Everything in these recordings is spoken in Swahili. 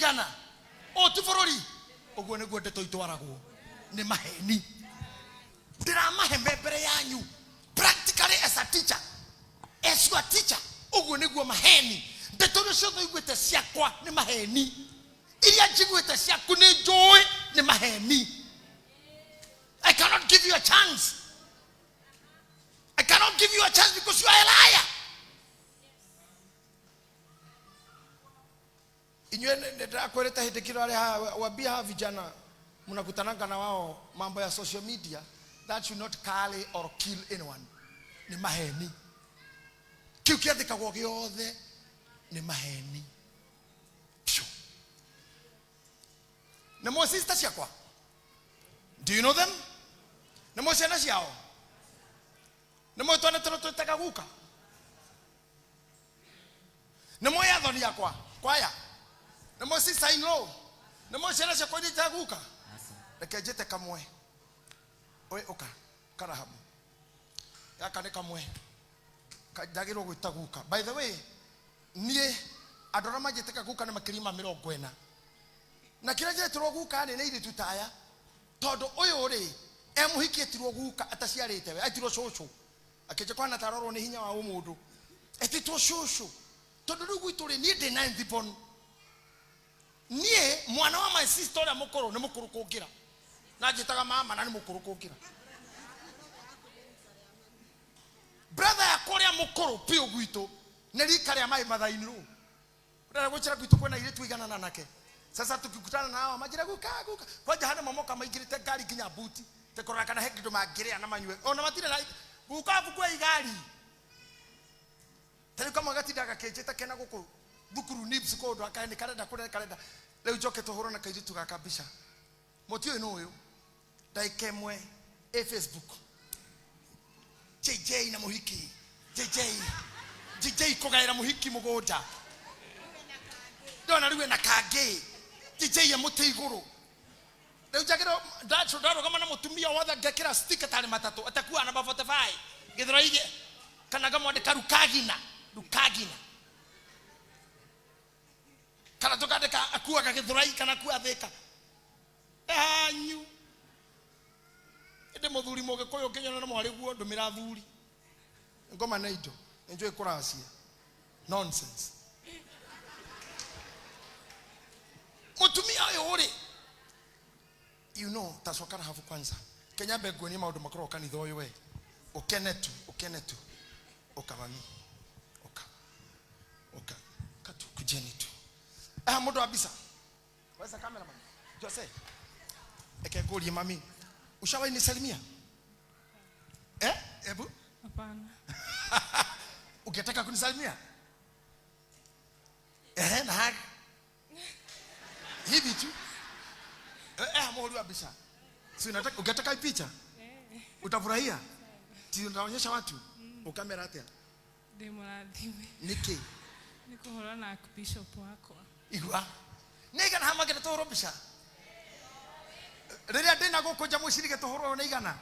vijana o tiforori ogwo niguo ndeto itwaragwo ni maheni ndira mahembe mbere yanyu practically as a teacher ogwo niguo maheni ndeto cio igwete ciakwa ni maheni iria njiguite ciaku ni njui ni maheni. I cannot give you a chance. I cannot give you a chance because you are a liar. Inywe ndio kweleta hidekiro wale wabia vijana mnakutananga na wao mambo ya social media that should not carry or kill anyone. Ni maheni. Kiukiathika kwa giothe ni maheni. Na mo sisters yakwa. Do you know them? Na mo ciana ciao. Na mo twana tutaka guka. Na mo yathoni yakwa kwaya. Na mo sister in law. Na mo ciana ciakwa itaka guka. Reke njete kamwe. Oe oka karahamu. Yaka ne kamwe. Kajagiro gwita guka. By the way, nie adora majete guka na makirima 40. Na kila je turoguka ne iri tutaya todo oyo ri emuhikitirwo guka ataciarite we atiro shosho akeje kwana taroro ni hinya wa umundu etitwo shosho todo rugu ituri ni de 9th born nie mwana wa my sister ya mukuru ni mukuru kugira na jitaga mama na ni mukuru kugira brother ya korea mukuru pio gwito ne rikari ya mai mathaini ru ndara guchira gwito kwena ile tuigana na nake. Sasa tukikutana na hao majira guka kwa jahana mamoka maigirite gari kinya buti tekora kana hekido magirea na manywe ona matire na guka bukwe igari tele kama gati daga kejeta kena guku bukuru nibs ko ndo akaende kalenda kule kalenda leo joke tohoro na kaiji tukakabisha motio ino yo daikemwe Facebook JJ na muhiki JJ kogaira muhiki mugoda dona riwe na kage DJ ya muteiguru leo jagero dacho daro kama na mutumia wothe ngekira sticker tali matatu atakuwa namba 45 githiro ige kana kama wande karukagina kana tukandika akuwa githiro ige kana kuwa thika anyu ende muthuri moge koyo kenyana na mwari guo ndumira thuri ngoma na indo enjoy kuracia nonsense. Mutumia yore you know taswakara hafu kwanza Kenya begwe ni maundu makoro kanitho oyo we okenetu okamami oka katu kujeni tu mudo abisa weza cameraman Jose ekegoli mami ushawahi nisalimia ebu hapana ukitaka kunisalimia na hivi tu mmoja abisa si unataka ukitaka picha utafurahia ti unaonyesha watu ukamera hata demoradiwe niki niko hola na Archbishop wako igwa nigana hamagera to robisha rĩrĩa ndĩna gũkũ nja mũcirige tũhũrwo na igana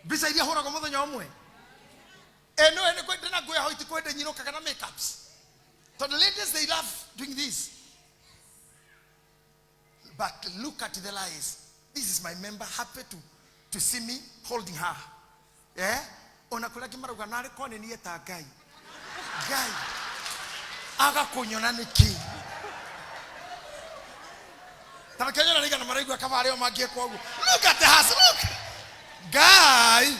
bisa iria hũragwo mũthenya ũmwe no nĩ kwenda nguya hoiti kwenda nyiroka kana makeups. So the ladies, they love doing this. But look at the lies. This is my member, happy to see me holding her. Yeah? Onakula kimaruga nare kone ni eta guy. Aga kunyona niki. Tanakenya na niga na maraigu kama leo magie kwangu. Look at the house, look. Guy.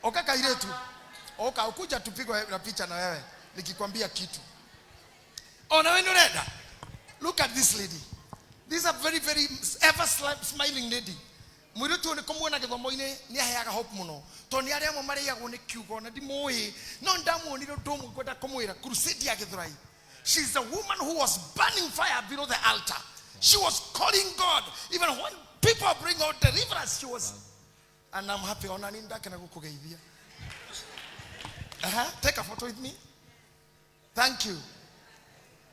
Oka kairetu. Oka ukuja tupigwe na picha na wewe. Nikikwambia kitu. Ona wewe unareda. Look at this lady. This is a very, very ever smiling lady. Mwirutu ni kumuona githomo-ini ni aheaga hope muno. Toni aria mo mariagwo ni kiugo na ndimoi. No ndamuonire ndomu kwenda kumwira crusade ya Githurai. She's a woman who was burning fire below the altar. She was calling God even when people bring out deliverance. She was, and I'm happy. Ona ni ndake na gukugeithia. Take a photo with me. Thank you.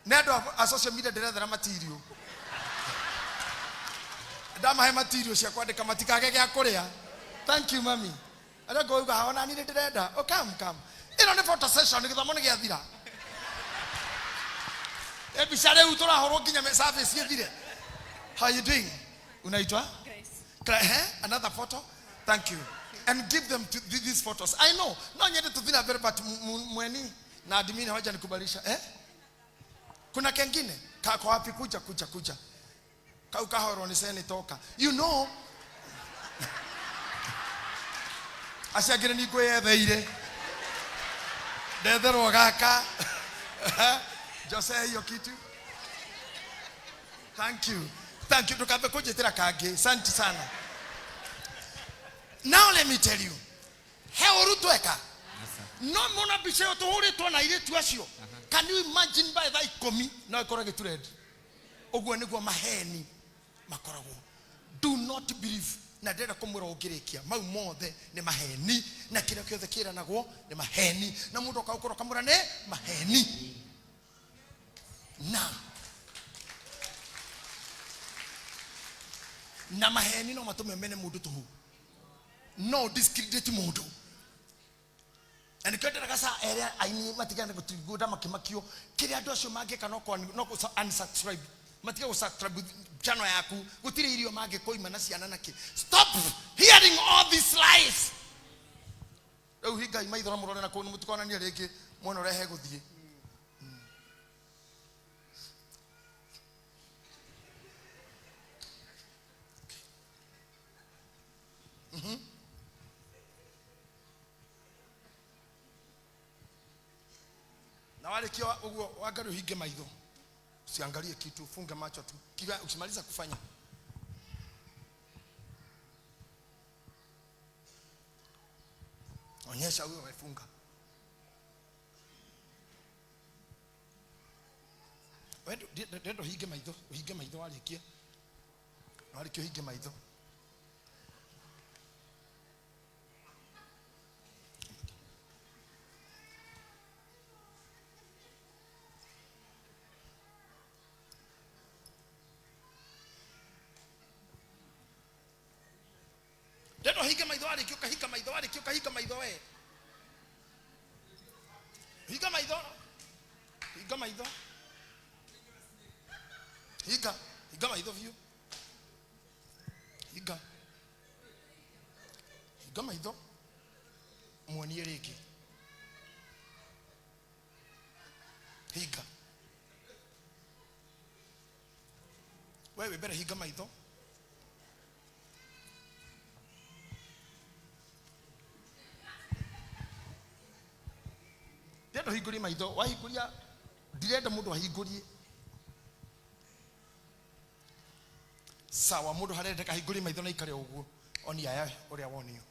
Nedo a social media dereva material. Dama hai material cia kwandika matikage gya kuria. Thank you mommy. Ada go uga haona ni ndirenda. Oh come. Ino ni photo session githomo ni giathira. bishare utora horo ginya me service yethire. How you doing? Unaitwa? Grace. Another photo. Thank you. And give them these photos. I know. No nyende tudhina very but mweni na admin hawaja nikubalisha. Kuna kengine? Kwa wapi kuja. Kauka horo ni seni toka. You know. Asiagire ni kwe yetheire. Dedero gaka. Jose hiyo kitu. Thank you. Tukabe kujetera kage. Asante sana. Now let me tell you. Heoru tweka. No mona bishe to hore to na ile tuasio. Can you imagine by that komi na ikora getured. Ogwo niguo maheni makorago. Do not believe na ndenda kumwira ugirekia mau mothe ni maheni na kira kiothe kira nagwo ni maheni na mundu akaukora kamura ne maheni na maheni no matume mene mundu tuhu no discredit mundu and kwenda kasa area aini matigana gutuguda makimakio kiri andu acio mangeka no unsubscribe matige usubscribe channel yaku gutire irio mange koima na ciana naki. Stop hearing all these lies. Hingai maithora murone na kunu mutukona ni rege mwana rehe guthie. Na wale kiwa wagaru hige maitho. Usiangalie kitu, funga macho tu. Kila ukimaliza kufanya. Onyesha wewe umefunga. Wewe ndio hige maitho walikia. Walikio hige maitho. Ndio hige maitho walikio kahika maitho walikio kahika maitho we. Higa maitho. Higa maitho view. Higa maitho. Muonie rege. Higa. Wewe bere higa maitho. Ndio higuri maitho wahiguria direnda mundu wahigurie sawa mundu harenda kahiguri maitho na ikare uguo oni aya uria wonio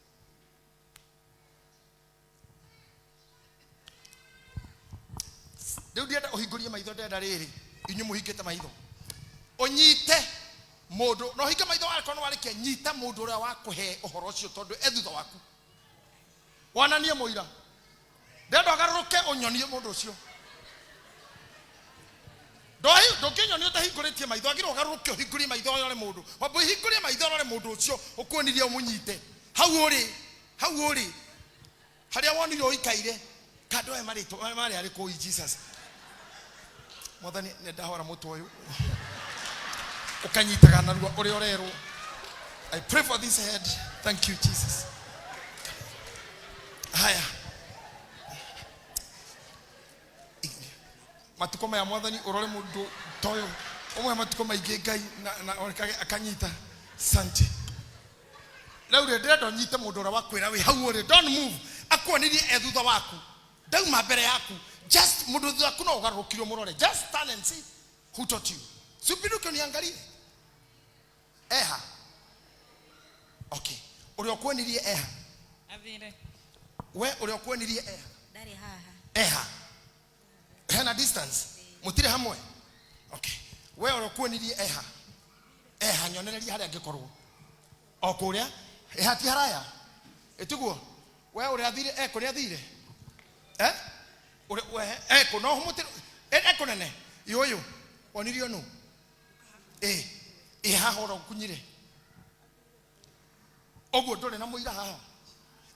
ndio direnda uhigurie maitho ndenda riri inyu muhingite maitho onyite mundu no hinga maitho wako no warikia nyita mundu uria wakuhe uhoro ucio tondu ethutha waku wananie muira ndendo garuke onyonie mundu ucio ndokinyonie utahinguritie maitho agiro garuke uhinguri maitho yore mundu wabo hinguri maitho yore mundu ucio ukwonirie umunyite hau uri haria wonire uikaire kando e mari ari ko Jesus mothani ndahora mutu uyu ukanyitaga na ruo uri orero. I pray for this head. Thank you Jesus. Haya matukoma ya mwathani urore mundu toyo umwe matukoma ingi ngai na akanyita sante laure ndendo nyite mundu ura wakwira we hau uri don't move akwonirie ethutha waku dauma mbere yaku just mundu thutha waku no ugarukirwo murore just stand and see who taught you subiruke niangalie okay uri okwonirie avire we uri okwonirie dari haha hena distance mutire hamwe okay we orokuonirie nyonereria haria ngikorwo okuria ti haraya etiguo we uri athire kuri athire uri we kuno humutire kunene yoyo onirio no hahora kunyire oguo ndore na muira haha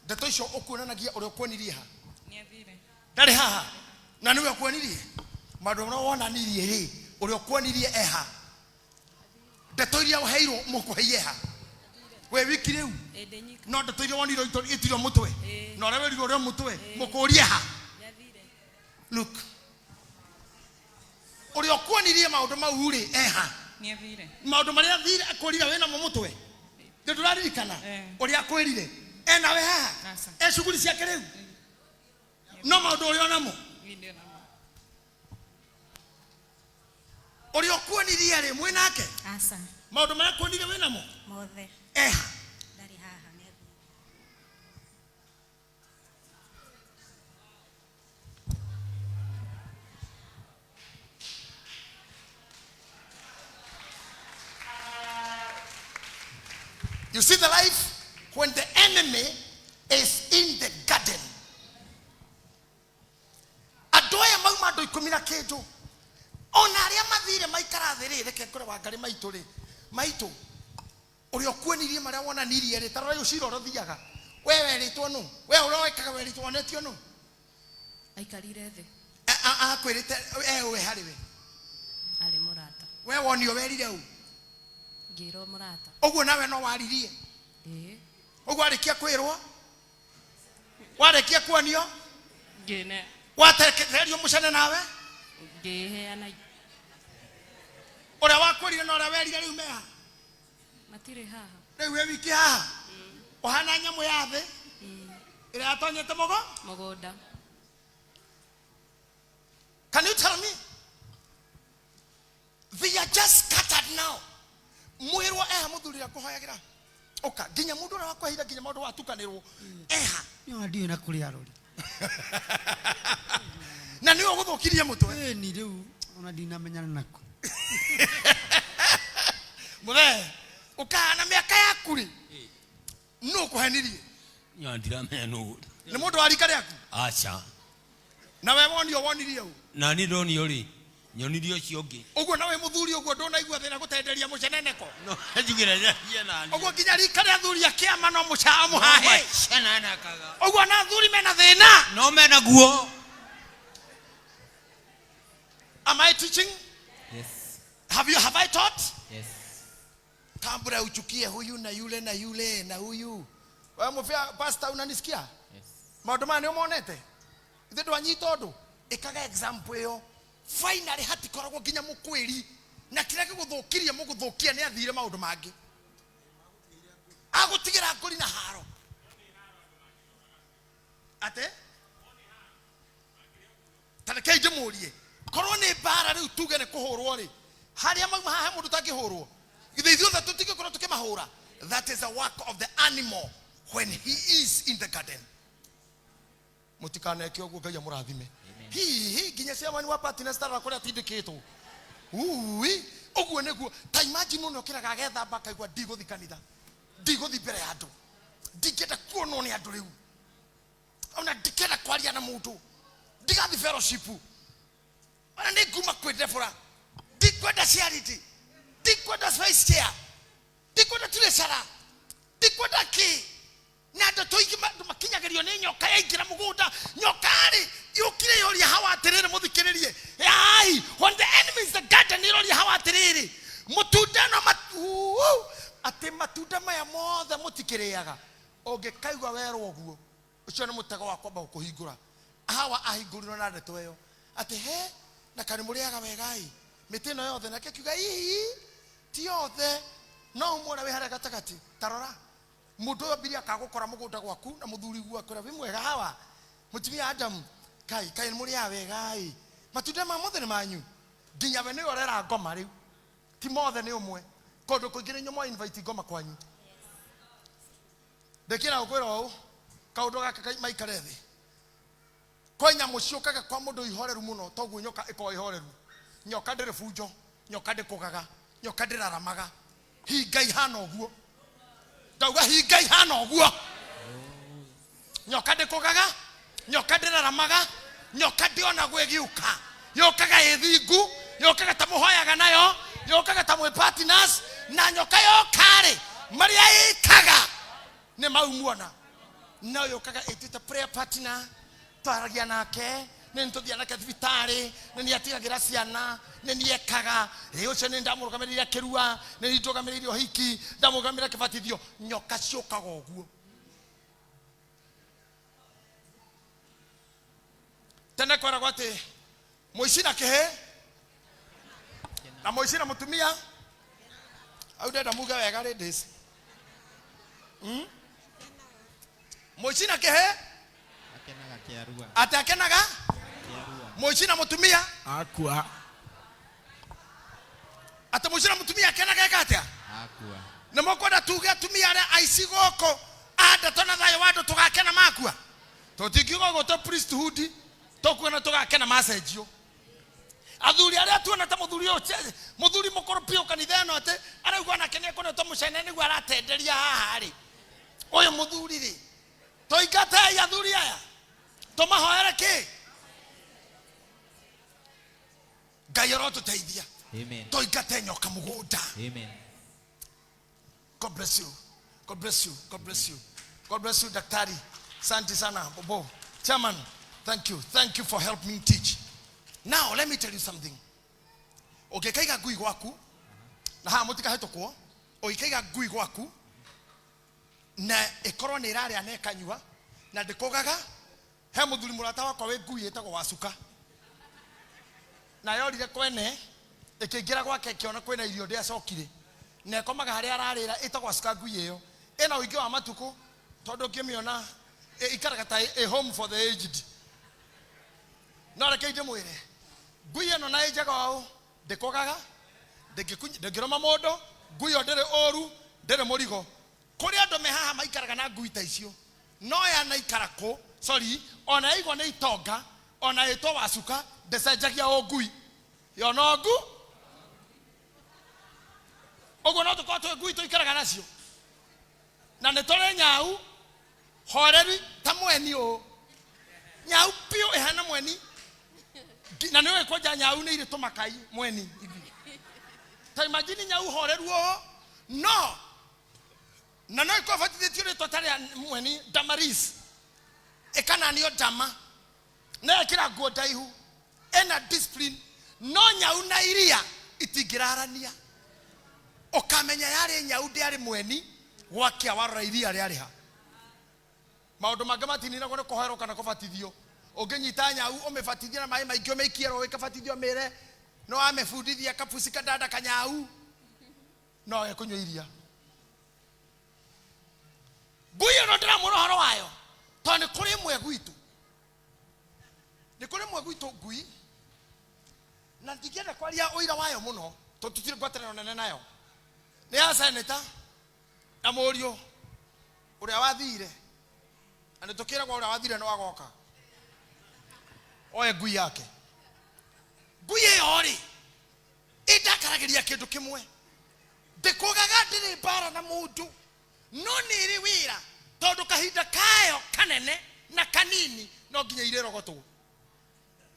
ndeto icio ukuonanagia uri okuonirie ni athire ndari haha na niwe kuonirie madono wona nirie Urio kwonirie eha. Ndeto iria uheirwo mukuheieha. We wiki riu. No ndeto iria woniro itiro mutwe. No rewe riro rio mutwe mukurie ha. Look. Urio kwonirie maundu mau ri eha. Ni athire. Maundu maria athire akorira wena mutwe. Ndurarikana. Uria akwirire. Ena we ha. Shughuli ciake riu. No maundu urio namo. Urio kwonirie ri mwe nake. Asa. Maundu maria kwonire wena mo. Mothe. Eha. Dari haha ne. You see the life when the enemy is in the garden. Adoya mauma do ikumira kejo. Ona aria mathire maikara thiri reke kore wangari maitu ri. Maitu. Uri okwenirie maria wona nirie ri tarora uciro rothiaga. Wewe ritwo nu. Wewe uroikaga we ritwo netio nu. Aikarire thi. Kwirite we hari we. Ali murata. We wonio werire u. Ngiro murata. Oguo nawe no waririe. Oguo arikia kwirwo. Warekia kuonio. Ngine. Watekererio mucene nawe. Ngiheana. Ora wakorire no ora werire riu meha. Matire haha. Riu we wiki haha. Ohana nyamu ya thi. Ira atonyete Mogoda. Can you tell me? They are just scattered now. Mwirwo eha muthurira kuhoyagira. Oka ginya mundu ora wakwahira ginya mundu watukanirwo. Eha. Nyo ndio na kuri arori. Na niwe guthukirie mutwe. Ni riu ona dina menyana nako. Mure. Ukana miaka yaku ri. No kuhanirie. Nyo ndira menya no. Ni mundu arika riaku. Acha. Na we wonirie u. Na ni ndoni ori. Nyonirio ciongi. Uguo nawe muthuri uguo ndona igua thina gutenderia muceneneko. No, njugire yena. Uguo ginya rikare athuri akiama no mucamu hahe. Cenana kaga. Uguo na athuri mena thina. No mena guo. Am I teaching? Yes. Have I taught? Yes. Kambura uchukie huyu na yule na yule na huyu. Wewe mfia pastor unanisikia? Yes. Maundu mane umonete. Ithe ndwanyita undu. Ikaga example yo. Finally hati koragwo ginya mukwiri na kira giguthukirie muguthukia ni athire maundu mangi. Agutigira nguri na haro. Ate? Tareke ndemurie. Korwo ni bara riu tuge ne kuhurwo ri. Haria mauma haha mundu takihurwo. Ithe ithuothe tutige korwo tukimahura. That is a work of the animal when he is in the garden. Mutikane kyo Ngai amurathime. Hi ginya cia mani wa partner star kuri atindikitwo. Oguo neguo ta imagine no kiraga getha baka igwa ndiguthi kanitha. Ndiguthi mbere ya andu. Ndingenda kuonwo ni andu riu. Ona ndikenda kwaria na mundu. Ndigathi fellowship. Ona ni nguma kwendefora. Ndikwenda charity. Ndikwenda space chair. Ndikwenda treasure. Ndikwenda ki. Na ndo toiki makinyagerio ni nyoka yaingira mugunda. Nyokari yukire yori hawa atirire muthikiririe. Ai, when the enemy is the garden yori hawa atirire. Mutunda no ate matunda maya mothe mutikiriaga. Ongekaigwa werwo guo. Ucio ni mutego wa kwamba kuhingura. Hawa ahinguriro na ndeto iyo. Ate he na kani muriaga wegai. Mitino yothe na kiuga ti yothe. No umwona we hara gatagati. Tarora. Mundu obiria kagukora mugunda gwaku na muthuri gwakora wi mwega hawa. Mutumia Adam kai muri ya wegai. Matunda ma mothe ni manyu. Ginya we ni orera ngoma riu. Ti mothe ni umwe. Kondu kuingire nyomo invite ngoma kwanyu. Dekira ukwira u. Kaundu gaka maikare thi. Konya muciokaga kwa mundu ihoreru muno toguo nyoka iko ihoreru. Nyoka ndire fujo, nyoka ndikugaga, nyoka ndiraramaga. Hingai hana uguo. Ndauga hingai hana uguo. Nyoka ndikugaga, nyoka ndiraramaga, nyoka ndiona gwegiuka. Yokaga ethingu, yokaga ta muhoyaga nayo, yokaga ta mwe partners na nyoka yokare. Maria ikaga. Ne maumuona. Na yokaga etita prayer partner. Twaragia nake nĩ nĩtũthia na kathibitari nĩ nĩatigagira ciana nĩ nĩekaga rĩũcio nĩ ndamũrũgamĩrĩria kĩrua nĩ nĩtũgamĩrĩirio hiki ndamũrũgamĩrĩria kĩbatithio nyoka ciũkaga ũguo tene kweragwo atĩ mũici na kĩhĩ na mũici na mũtumia au ndenda muge wega ladies mũici na kĩhĩ Akenaga kĩarua. ati akenaga mũici na mũtumia Akua. ati mũici na mũtumia akenaga ekatia Akua. nĩ mũkwenda tuge atumia arĩa aici gũkũ andeto na thayũ wa andũ tũgakena makua tũtingiuga gũtũ priesthood tũkuona tũgakena macenjio athuri arĩa tuona ta mũthuri ũyũ mũthuri mũkorobio kanitha ĩno atĩ araigua anakenia kũnetwo mũcene nĩguo aratenderia haha rĩ ũyũ mũthuri rĩ tũingatei athuri aya tũmahoere kĩ Ngai arotũteithia Amen. tũingate nyoka mũgũnda. Amen. God bless you. God bless you. God bless you. God bless you, Daktari. Asante sana, Bobo. Chairman, thank you. Thank you for helping me teach. Now, let me tell you something. Okay, kaiga gui gwaku. Na ha mutika hetokwo. Okay, kaiga gui gwaku. Na ekorwo nĩ ĩrarĩa na ĩkanyua. Na ndĩkũgaga. He mũthuri mũrata wakwa wĩ ngui ĩtagwo Wacuka. Na yorire kwene. Ĩkĩingĩra gwake ĩkĩona kwĩna irio ndĩacokire. Na ekomaga harĩa ararĩra ĩtagwo Wacuka ngui ĩyo. Ĩna ũingĩ wa matukũ. Tondũ ngĩmĩona ikaraga ta a home for the aged. No reke ndĩmwĩre. Ngui ĩno na ĩnjaga ũũ ndĩkũgaga ndĩngĩrũma mũndũ ngui ĩyo ndĩrĩ ũru ndĩrĩ mũrigo. Kũrĩ andũ mehaha maikaraga na ngui ta icio. No yana ikara kũ sorry ona igwa nĩ itonga ona ĩtwo Wacuka ndĩcenjagia o ngui. Yona ngu ũguo no tũkorwo twĩ ngui tũikaraga nacio. Na nĩ tũrĩ nyau horeri ta mweni ũũ. Nyau piũ ĩhana mweni. Na nĩ kwanja nyau nĩ irĩ tũmakai mweni. Ta imagine nyau horeru ũũ. No. Na no ĩkobatithĩtio rĩtwa tarĩ mweni Damaris. Ĩkananio Dama. Na ĩkĩra nguo ndaihu. Ena discipline. No nyau na iria itingĩrarania. Ukamenya yari nyau ndĩarĩ mweni gwakĩa warora iria rĩarĩ ha. Maũndũ mangĩ matiniragwo nĩ kũhoerwo kana kũbatithio. Ũngĩnyita nyau ũmĩbatithie na maĩ maingĩ ũmĩikie roho ĩkabatithio mĩre. No amefundithia kapusi kadada kanyau. No ekunywa iria. Ngui ĩno ndĩramwĩra ũhoro wayo. Tondũ nĩ kũrĩ ĩmwe gwitũ. Nĩ kũrĩ ĩmwe gwitũ ngui. Na ndingĩenda kwaria ũira wayo mũno. Tondũ tũtirĩ ngwatanĩro nene nayo. Nĩ ya seneta na mũriũ ũrĩa wathire. Na nĩtũkĩragwo ũrĩa wathire nĩ wagoka. Oye ngui yake. Ngui ĩyo rĩ ĩndakaragĩria kĩndũ kĩmwe. Ndĩkũgaga ndĩrĩ mbara na mũndũ. No nĩ ĩrĩ wĩra. Tondũ kahinda kayo kanene na kanini no nginya irĩrogotwo.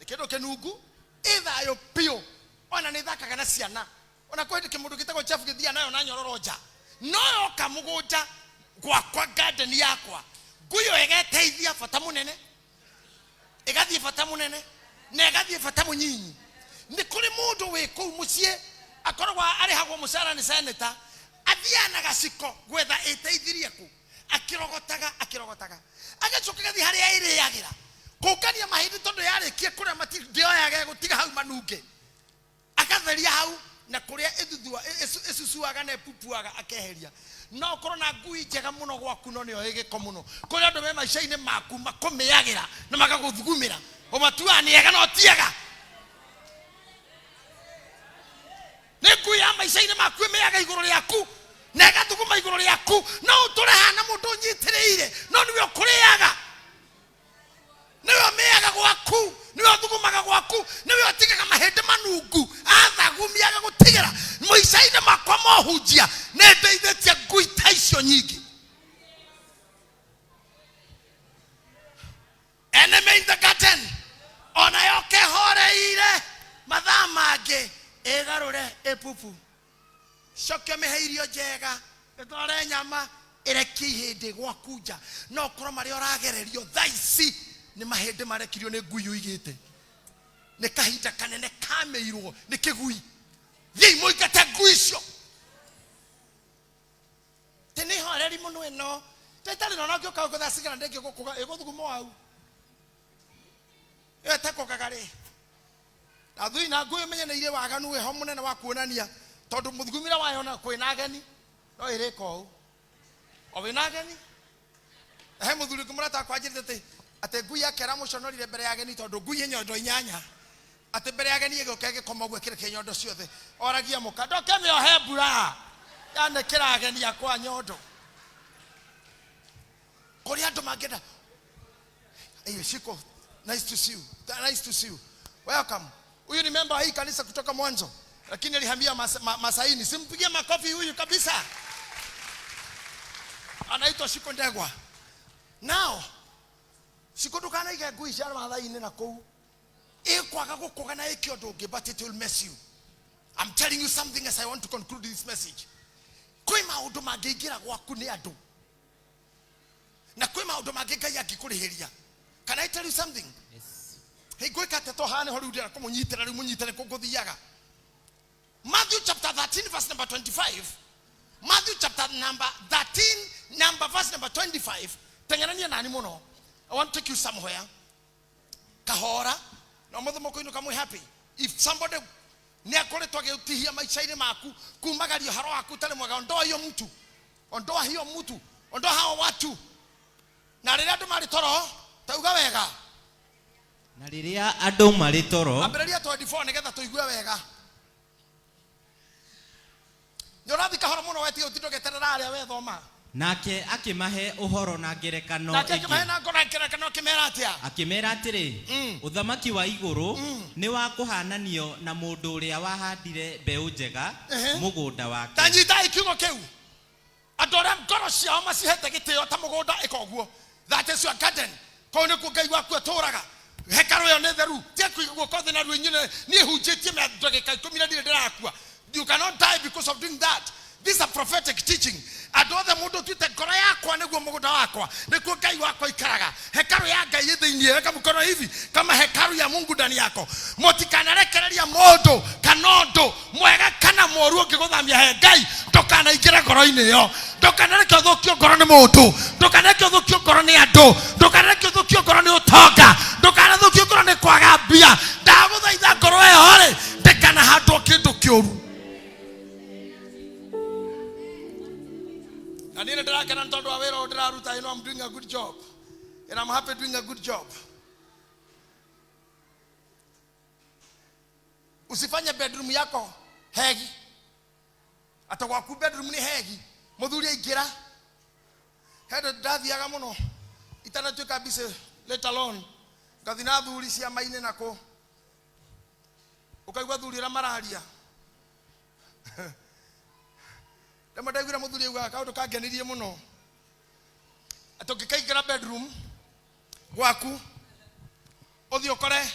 Nĩ kĩndũ kĩnungu ĩthayũ piũ. Ona nĩ thakaga na ciana. Ona kwendeke mũndũ gĩtagwo chafu gĩthia nayo na nyororo nja. No yoka mũgũnda gwakwa garden yakwa. Ngui ĩyo ĩgeteithia bata mũnene. Ĩgathiĩ bata mũnene. Na ĩgathiĩ bata mũnyinyi. Nĩ kũrĩ mũndũ wĩ kũu mũciĩ akoragwo arĩhagwo mũcara nĩ seneta. Athiana gaciko gwetha ĩteithirie kũ. Akĩrogotaga. Agacoka gathiĩ harĩa ĩrĩagĩra. Kũngania mahĩndĩ tondũ yarĩkia kũrĩa matindĩoyaga gũtiga hau manunge. Akatheria hau na kũrĩa ĩsusuaga na ĩpupuaga akeheria. No korwo na ngui njega mũno gwaku no nĩyo ĩgĩko mũno. Kũrĩ andũ me maica-inĩ maku makũmĩagĩra na magagũthugumĩra. Ũmatuaga nĩ ega no tiega. Nĩ ngui ya maica-inĩ maku ĩmĩaga igũrũ rĩaku na ĩgathuguma igũrũ rĩaku. No ũtũre hana mũndũ ũnyitĩrĩire no nĩwe ũkũrĩaga. Nĩwe ũmĩaga gwaku. Nĩwe ũthugumaga gwaku. Nĩwe ũtigaga mahĩndĩ manungu. Athagumiaga gũtigĩra. Maica-inĩ makwa mohunjia nĩ ndeithĩtie ngui ta icio nyingĩ. Enemy in the garden. Ona yoke horeire mathaa mangĩ ĩgarũre ĩpupu. Coke mĩhe irio njega. Ĩtware nyama ĩrekie ihĩndĩ gwaku nja. No korwo marĩa ũragererio thaa ici nĩ mahĩndĩ marekirio nĩ ngui ũigĩte. ne kahinda kanene kameirwo ne kigui thii muikate nguicio tene horeri muno eno tetari no ngio ka ko sigara ndenge gukuga iguthugumo wau etako kagari athui na ngui menye neire waganu we ho munene wa kuonania tondu muthugumira wayona kwina ageni no ireko o wina ageni muthuri kumurata kwanjirite ate ngui akera muconorire mbere ya ageni tondu ngui nyondo inyanya ate mbere ya ageni igokege komogwe kire kinyondo ciothe oragia muka ndoke me ohe mbura yane kira ageni akwa nyondo kuri andu mangenda ayo shiko nice to see you welcome huyu ni member hii kanisa kutoka mwanzo lakini alihamia Masaini simpigie makofi huyu kabisa anaitwa Shiko Ndegwa now Shiko dukana ige ngui cia Mathaini na kou ikwaga gukoga na ikio ndungi but it will mess you. I'm telling you something as I want to conclude this message. Kwi maundu mangiingira gwaku ni andu na kwi maundu mangingai angikurihiria. Can I tell you something? Yes. Hey, go kate to hane ho rudira kumunyitira rimunyitire kuguthiaga. Matthew chapter 13 verse number 25. Matthew chapter number 13 verse number 25. Tengerania nani muno. I want to take you somewhere. Kahora. Na motho moko inu kamwe happy. If somebody ne akoretwa geutihia maisha-ini maku kumagario haro aku tale mwaga ondoa hiyo mtu. Ondoa hiyo mtu. Ondoa hao watu. Na riria andu mari toro tauga wega. Na riria andu mari toro ambereria 24 nigetha tuigue wega. Yorathi kahora muno weti utindo geterera aria we thoma. Nake akimahe uhoro na ngerekano Nake akimahe na ngerekano kimera atia. Akimera atiri uthamaki wa iguru ni wa kuhananio na mundu uria wahandire mbeu njega mugunda wake. Tanyita ikiugo kiu. Adora ngoro cia macihete gitio ta mugunda ikoguo. That is your garden. Kone ku Ngai waku aturaga. Hekaru yo ne theru. Tie kuiguo kothe na ruinyine ni hunjitie me ndagika 10 ndire ndirakua. You cannot die because of doing that. This is a prophetic teaching. Adothe mundu twite ngoro yakwa niguo mugunda wakwa. Nikuo Ngai wakwa ikaraga. Hekaru ya Ngai thiini weka mkono hivi kama hekaru ya Mungu ndani yako. Mutikanarekereria mundu kanondo mwega kana moru ngiguthamia he Ngai ndokana ingire ngoro-ini yo. Ndokanareke thukio ngoro ni mundu. Ndokanareke thukio ngoro ni andu. Ndokanareke thukio ngoro ni utonga. Ndokanareke thukio ngoro ni kwaga mbia. Ndaguthaitha ngoro eyo ri ndekana handwo kindu kiuru. And in the dark and told away or I know I'm doing a good job. And I'm happy doing a good job. Usifanye bedroom yako hegi. Atakuwa ku bedroom ni hegi. Muthuri aingira. Hede dathi yaga muno. Itanatuka bise let alone. Gathina thuri cia maine nako. Ukaigwa thuri ra mararia. Ndamadagira muthuri uga kaundu kangenirie muno atokikaikira bedroom gwaku uthio kore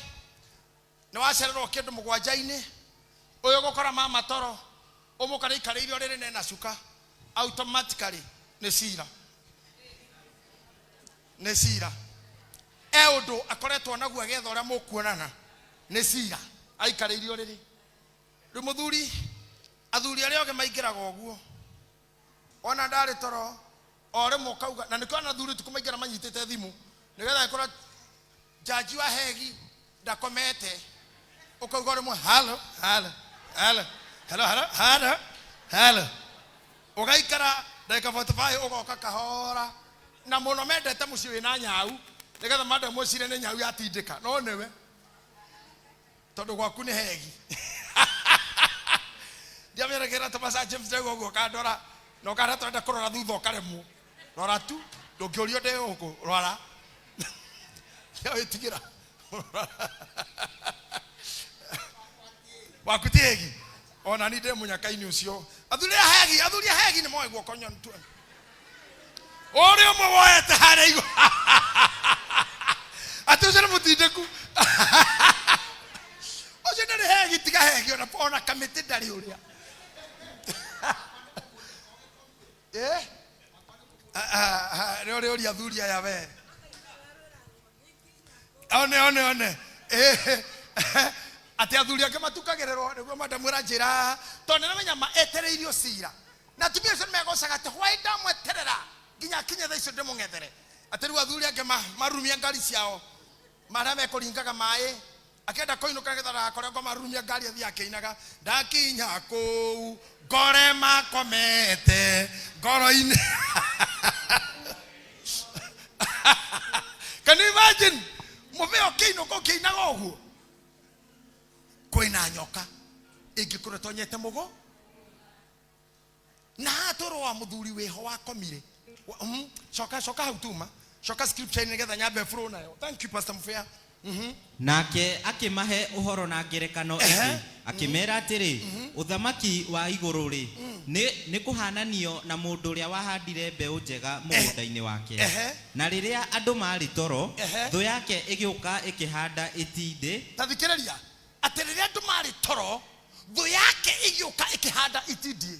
ni wacererwo kindu mugwanja-ini uyo gukora mama toro umukare ikaririo riri nena cuka automatically ni cira undu akoretwo naguo agetha uria mukuonana ni cira aikaririo riri muthuri athuri aria oge maingiraga uguo ona ndari toro ore mukauga na nikona athuri tukumaingira manyitite thimu nigetha ikora jaji wa hegi ndakomete ukauga rimwe hello ugaikara ndagika 45 ugoka kahora na muno mendete muci wina nyau nigetha manda mucire ni nyau yatindika no niwe tondu gwaku ni hegi ndiamerekera Thomas James Ndegwa ugo kandora no kana twenda kurora thutha ukaremwo rora tu ndungiorio nde ugu rora ya witigira wakutiegi ona ni nde munyaka-ini ucio athuri hegi ni moe guoko nyon tu ori umwe woete hare igo atusere mutindeku oje ndari hegi tiga hegi ona kamiti ndari uria Rore ori athuri aya we one ati athuri ake matukagererwo niguo madamwira njira tondu na menya maetereirio cira na tumia cio megocaga ati hwai ndamweterera nginya kinye tha icio ndimung'ethere ati riu athuri ake marumia ngari ciao maria mekuringaga mai akenda koinuka githara akore ngo marumia ngari athia akeinaga ndakinya kuu ngore makomete ngoro-ini. Can you imagine? Muveo kiinuka ukiinaga uguo kwina nyoka ingikure tonyete mugo na atoro wa muthuri weho wakomire shoka hau tuma shoka scripture ni getha nyambe flow nayo. Thank you Pastor Mfea. Nake akimahe uhoro na ngerekano ĩngĩ akimera atiri uthamaki wa iguru ri ni kuhananio na mundu uria wahandire mbeu njega mugunda-ini wake na riria andu mari toro thu yake igiuka ikihanda itinde. Tathikiriria ati riria andu mari toro thu yake igiuka ikihanda itinde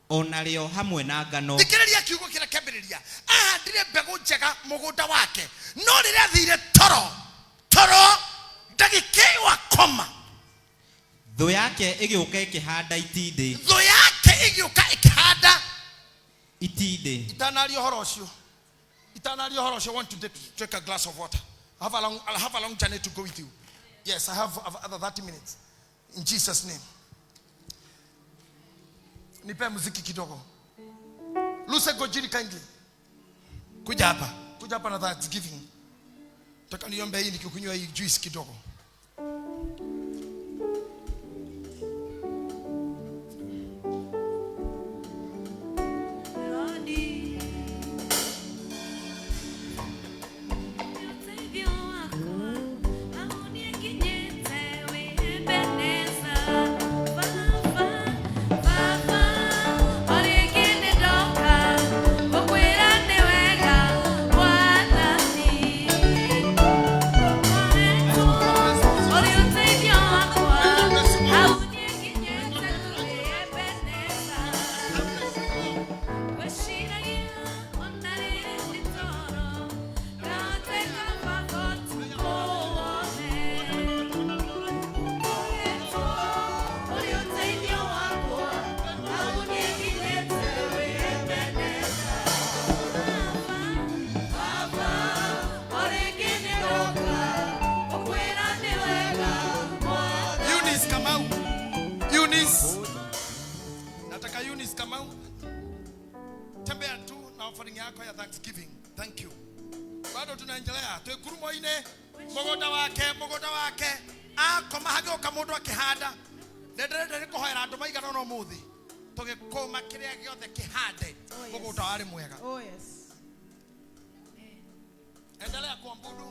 onario hamwe na ngano. Thikiriria kiugo kira kĩambĩrĩria ahandire mbegu njega mugunda wake no riria thire toro ndagĩkĩ wa koma thu yake igiuka ikihanda itinde. Thu yake igiuka ikihanda itinde. Itanario horo ucio I want to take a glass of water. I'll have a long journey to go with you. Yes, I have other 30 minutes. In Jesus' name. Nipe muziki kidogo. Luce Gojiri kindly. Kuja hapa na Thanksgiving. Taka niombe hii nikikunywa hii juice kidogo. Thanksgiving. Thank you. Bado tunaendelea. Tuekurumo ine mugoda wake akoma hagioka mundu akihanda ndenderere kuhoera andu maigana no muthi tugikoma kiria giothe kihande mugoda wari mwega. Oh yes. Endelea kuabudu.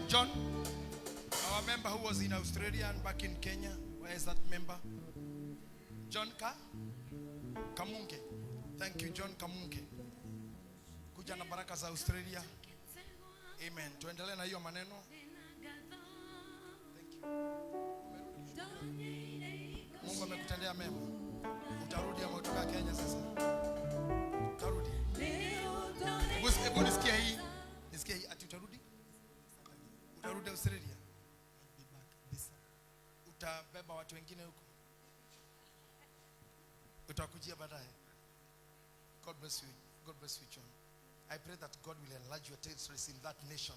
John, our member who was in Australia and back in Kenya. Where is that member? John Kamunge. Thank you John Kamunke. Kuja na baraka za Australia. Amen. Tuendelee na hiyo maneno. Mungu amekutendea mema. Utarudi ama utoka Kenya sasa? Utarudi. Hebu nisikie hii. Nisikie hii ati utarudi? Utarudi Australia? Utabeba watu wengine huko? Utakujia baadaye? God bless you. God bless you, John. I pray that God will enlarge your territories in that nation.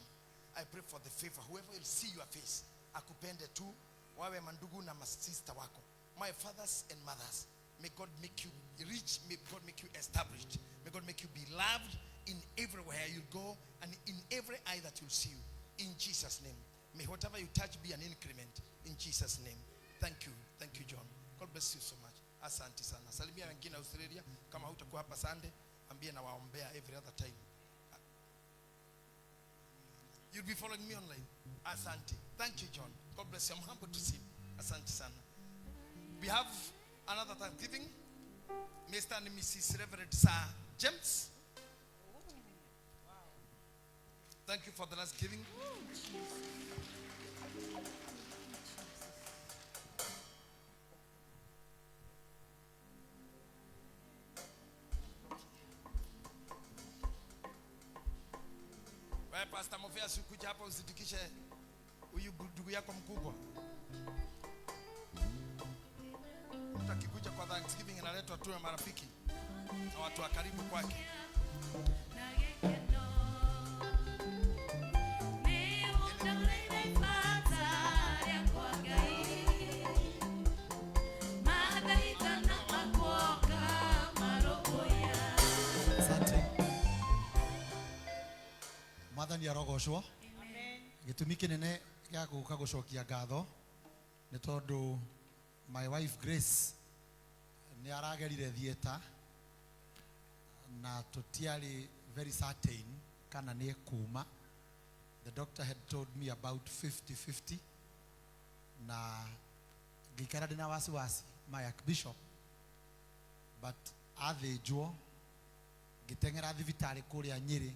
I pray for the favor. Whoever will see your face, akupende tu, wawe mandugu na masista wako. My fathers and mothers, may God make you rich. May God make you established. May God make you be loved in everywhere you go and in every eye that you'll see you. In Jesus' name. May whatever you touch be an increment. In Jesus' name. Thank you. Thank you, John. God bless you so much. Asante sana. Salimia wengine Australia. Kama hutakuwa hapa Sunday, ambie na waombea every other time. You'll be following me online. Asante. Thank you, John. God bless you. I'm humbled to see you. Asante sana. We have another Thanksgiving. Mr. and Mrs. Reverend Sir James. Thank you for the last giving. Wewe Pastor Mofia sikuja hapa usidikishe huyu ndugu yako mkubwa. Utakikuja kwa Thanksgiving inaletwa tu na marafiki na watu wa karibu kwake. Mwathani arogocwo. Gitumi kinene gĩa gũka gũcokia ngatho nĩ tondũ my wife Grace nĩ aragerire theater na tũtiarĩ very certain kana nĩ ekuma. The doctor had told me about 50-50 na ngĩikara ndĩna wasiwasi my Archbishop, but athĩnjwo ngĩteng'era thibitarĩ kũrĩa Nyĩrĩ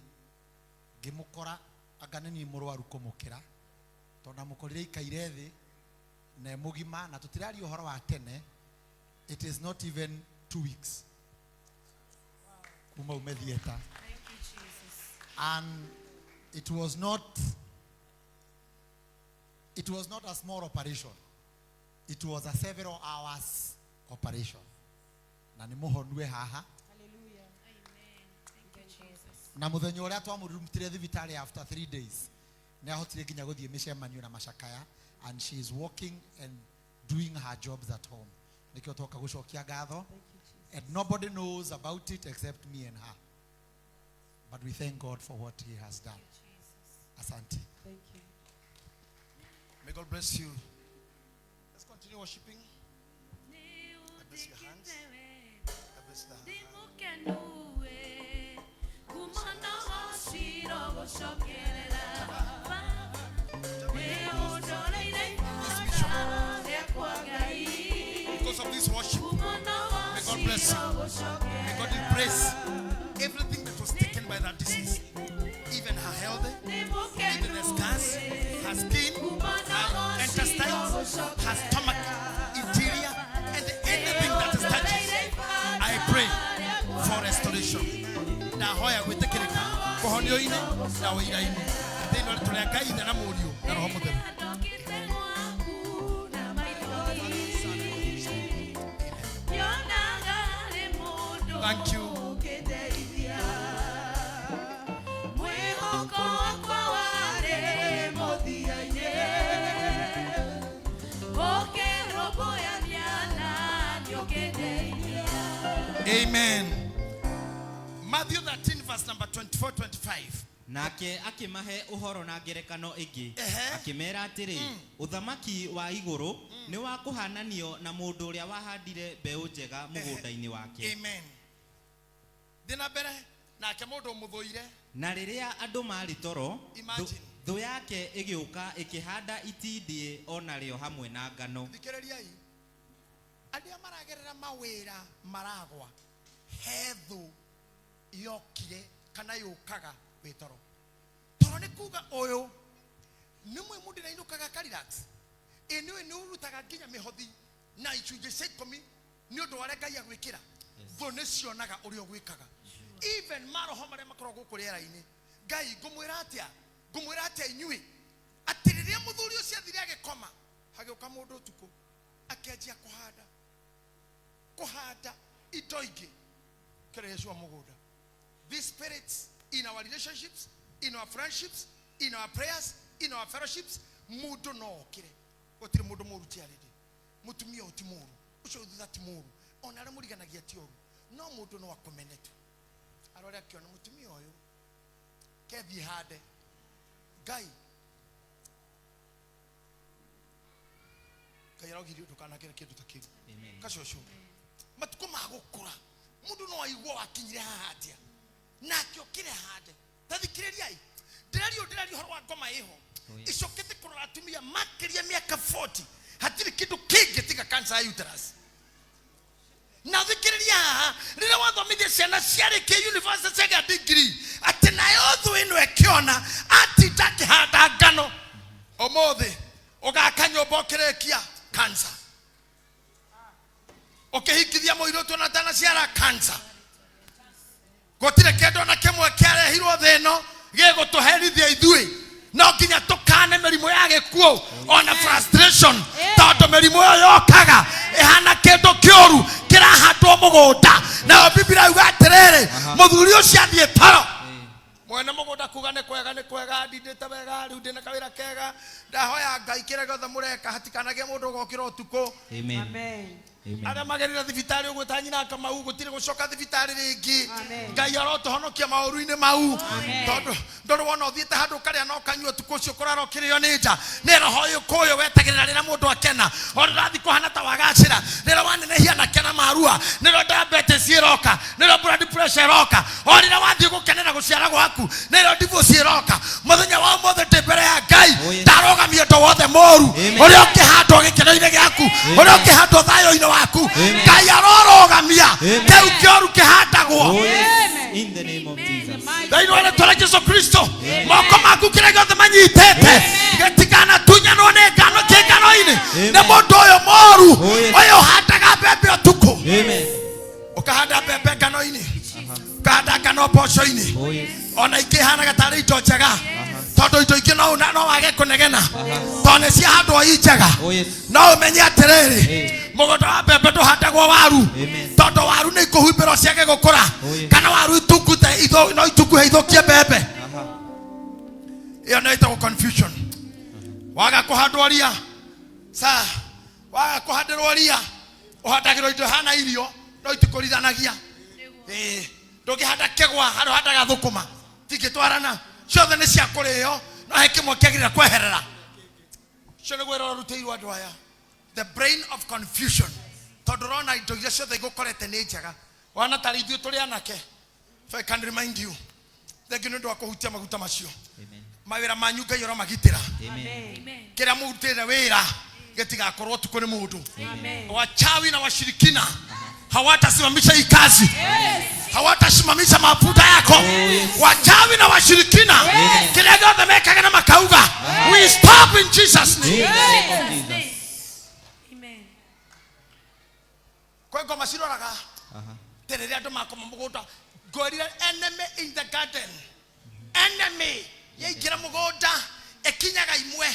ngĩmũkora anga nĩ mũrwaru kũmũkĩra tondũ mũkorire ikaire thĩ na mũgima na tũtiraria ũhoro wa tene. It is not even 2 weeks kuma ume theater. Thank you, Jesus. And it was not a small operation. It was a several hours operation. Na nĩ mũhonue haha. Na muthenya uria twamurumtire thibitarĩ after 3 days nĩ ahotire nginya gũthiĩ mĩcemanio na macakaya, and she is working and doing her jobs at home. Nikio toka gũcokia ngatho, and nobody knows about it except me and her, but we thank God for what he has done. Asante. Thank you. May God bless you. Let's continue worshiping. God bless your hands. God bless the hands. Because of this worship, may God bless you. May God embrace everything that was taken by that disease, even her health, even the scars, her skin, her intestines, her stomach, interior, and anything that is touching. I pray for restoration. Na hoya gwetekereka kuhonio ine na wira ine thĩinĩ wa tũrĩa Ngai na mũriũ na Roho Mũtheru. Thank you. Amen. Matthew 13 verse number 24-25. Nake akimahe uhoro na ngerekano ĩngĩ akimera atĩrĩ ũthamaki wa igũrũ nĩ wa kũhananio na mũndũ ũrĩa wahandire mbeũ njega mũgũnda-inĩ wake. Amen. Thina mbere nake mũndũ mũthũire Na rĩrĩa andũ marĩ toro Imagine. thũ yake ĩgĩũka ĩkĩhanda itindĩ onarĩo hamwe na ngano. thikĩrĩriai arĩa maragerera mawĩra maragwa hethu yokire kana yukaga witoro toro nikuga oyo nimwe mundu na inukaga ka relax eniwe ni urutaga nginya mihothi na icunje sekomi ni undu ware Ngai agwikira tho ne cionaga uri ogwikaga even maroho mare makoro gukuriera-ini Ngai ngumwira atia inyui atiriria muthuri ucio athire agikoma hagiuka mundu utuku akenjia kuhanda indo ingi kireeshwa mugunda. These spirits in our relationships, in our friendships, in our prayers, in our fellowships, mundu no kire gutiri mundu muru tiaridi mutumia utimuru ucio thutha timuru ona ara muriganagia ti oru no mundu no akomenetu arore akiona mutumia uyu kethi hande Ngai kayarogiri ndukana kire kindu takiru kacocwo matuko magukura mundu no aigwa akinyire hatia nakyo kire hande tathikiriria ndirario horo wa ngoma iho icokete kurora atumia makiria miaka 40 hatiri kindu kingi tiga cancer ya uterus na thikiriria rira wathomithia ciana ciari ke university sega degree ati nayo thu ino ekiona ati takihanda ngano omothi ugakanyomba kirekia cancer ukihikithia moiroto na tana ciara cancer gotire kendo na kimwe kiarehirwo thino gigutuherithia ithui no kinya tukane merimu ya gikuo ona frustration tondu merimu yo yokaga ihana kendo kiuru kirahandwo mugunda na Biblia yuga atiriri muthuri ucio athie taro mwene mugunda kuga ni kwega ndindite wega riu ndina kawira kega ndahoya Ngai kire gothe mureka hatikanagie mundu gokira utuku amen. Ada magerira thibitari ugwita nyina Kamau gutire gucoka thibitari ringi Ngai arotohonokia mauru-ini mau tondu wona uthiite handu karia no kanyua tuku ucio kuraro kirio ni nja ni roho yukuyu wetagirira rira mundu akena ona rathi kuhana ta wagacira rira wanenehia na kena marua niro diabetes iroka niro blood pressure iroka orira wathi gukenera guciara gwaku niro divorce iroka muthenya wa mothe mbere ya Ngai ndarogamia ndo wothe moru uria ukihandwo gikeno-ini giaku uria ukihandwo thayo-ini waku Ngai arorogamia keu kioru kihandagwo in the name of Jesus. Daino ana tola Yesu Kristo moko maku kire gothe manyitete getikana tunyanwo ne ngano kingano-ini ne mundu uyu moru uyu handaga mbembe utuku ukahanda mbembe ngano-ini ukahanda ngano mboco-ini ona ikihanaga tari indo njega tondu indo ingi no wage kunegena tondu ciahandwo i njega no umenye atiriri mugunda wa mbembe nduhandagwo waru tondu waru ni ikuhumbirwo ciage gukura kana waru itukute no itukuhe ithukie mbembe iyo no itagwo confusion waga kuhandwo ria waga kuhandirwo ria uhandagirwo indo hana irio no itukurithanagia ndungihanda kigwa handu handaga thukuma tingitwarana ciothe ni cia kurio no he kimwe kiagirira kweherera cio niguo rorutĩirwo andũ aya the brain of confusion tondu rona indo iria ciothe igukorete ni njega wana tari ithuĩ tũrĩ anake. So I can remind you thengio nĩ ũndũ wa kũhutia maguta macio mawĩra manyu Ngai aromagitĩra kĩrĩa mũrutĩire wĩra gĩtigakorwo tuko nĩ mũndũ wachawi na washirikina hawatasimamisha hii kazi hawatasimamisha mafuta yako wachawi na washirikina kile gothe mekaga na makauga we stop in Jesus name Amen. kwa ngoma ciroraga terere andu makoma mugunda ngorire enemy in the garden enemy yaingira mugunda ekinyaga imwe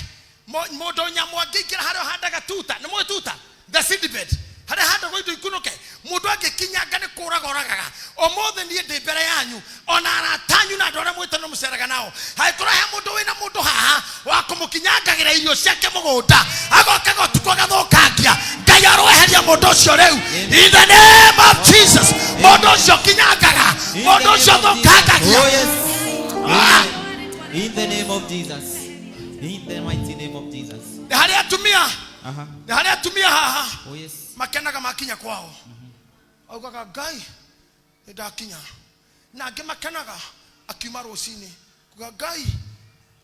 mundu nyamwa ngiingira hario handaga tuta ni mwe tuta the seed bed haria handagwo indo ikunuke mundu angikinyanga ni kuraga oragaga omothe nie ndi mbere yanyu ona aratanyu na ndore mwite no muceraga nao haikora he mundu wina mundu haha wa kumukinyangagira irio ciake mugunda agoka gotukwa gathukangia Ngai aroeheria mundu ucio riu in the name of Jesus mundu ucio kinyangaga mundu ucio thukangagia in the name of Jesus, in the mighty name of Jesus. haria tumia haria tumia haha Oh yes. makenaga makinya kwao augaga Ngai ndakinya na ange makenaga akiuma rucini kuga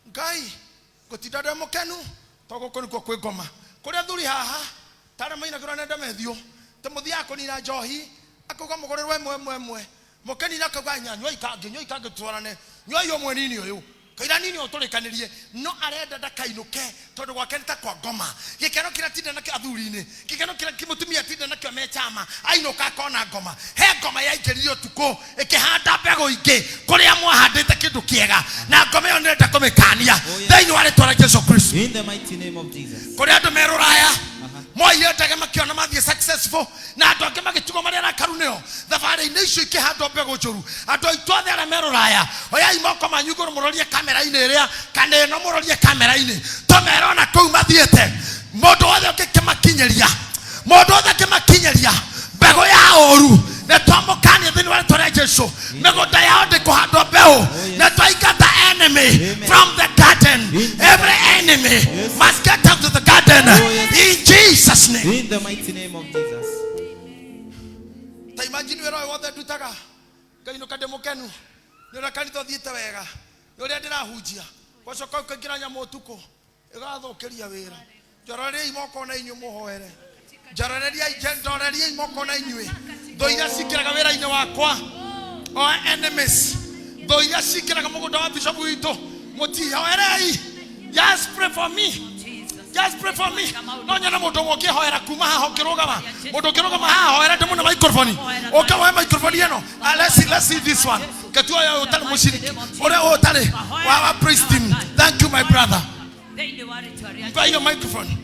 Ngai gutinda nda mukenu togo kuri ko kwi ngoma kuria thuri haha tare maina kura nenda methio te muthia ko ni na njohi Akauga mũgũrĩrwo ĩmwe mũkeni na akauga nyanyua ikange twarane nyua yo mwe nini ũyũ kaira nini ũtũrĩkanĩrie no arenda ndakainũke tondũ gwake nĩ ta kwa ngoma gĩkeno kĩrĩa tinda nakĩo athuri-inĩ gĩkeno kĩrĩa mũtumia tinda nakĩo me chama ainũka akona ngoma he ngoma yaingĩrire ũtukũ ĩkĩhanda mbegũ ingĩ kũrĩa mwahandĩte kĩndũ kĩega na ngoma ĩyo nĩrenda kũmĩkania thĩinĩ wa rĩtwa rĩa Jesũ Kristo. In the mighty name of Jesus. Kũrĩa andũ me Rũraya moire ndege makĩona mathiĩ successful na andũ angĩ magĩtigwo marĩ arakaru nĩo thabarĩ-inĩ icio ikĩhandwo mbegũ njũru. Andũ aitũ othe arĩa me Rũraya oyai moko manyu igũrũ mũrorie kamera-inĩ ĩrĩa kana ĩno mũrorie kamera-inĩ tũmerona kũu mathiĩte mũndũ wothe ũngĩkĩmakinyĩria mbegũ ya ũru nĩ twamũkania thĩinĩ wa rĩtwa rĩa Jesũ. Mĩgũnda yao ndĩkũhandwo mbeũ na twaingata enemy from the garden. Every enemy must get out of the garden in Jesus name. In the mighty name of Jesus. Ta imagine wĩra ũyũ wothe ndutaga ngainũka ndĩ mũkenu nĩ ũrĩa kanitha ũthiĩte wega nĩ ũrĩa ndĩrahunjia gũcoka ũkaingĩra nyamũ ũtukũ ĩgathũkĩria wĩra. Njororiai moko na inyuĩ mũhoere njororiai moko na inyuĩ thũ iria cikĩraga wĩra-inĩ wakwa o enemies thũ iria cikĩraga mũgũnda wa bishop witũ mũtihoerei. Just pray for me. Just pray for me. No nyana mũndũ ũmwe ũkĩhoera kuma haha ũkĩrũgama mũndũ ũkĩrũgama haha hoera ndĩmũne microphone ũkawoe microphone ĩno. Let's see this one. Ketuoya ũtarĩ mũciriki ũrĩa ũtarĩ wa praise team. Thank you my brother. Mpa hiyo microphone.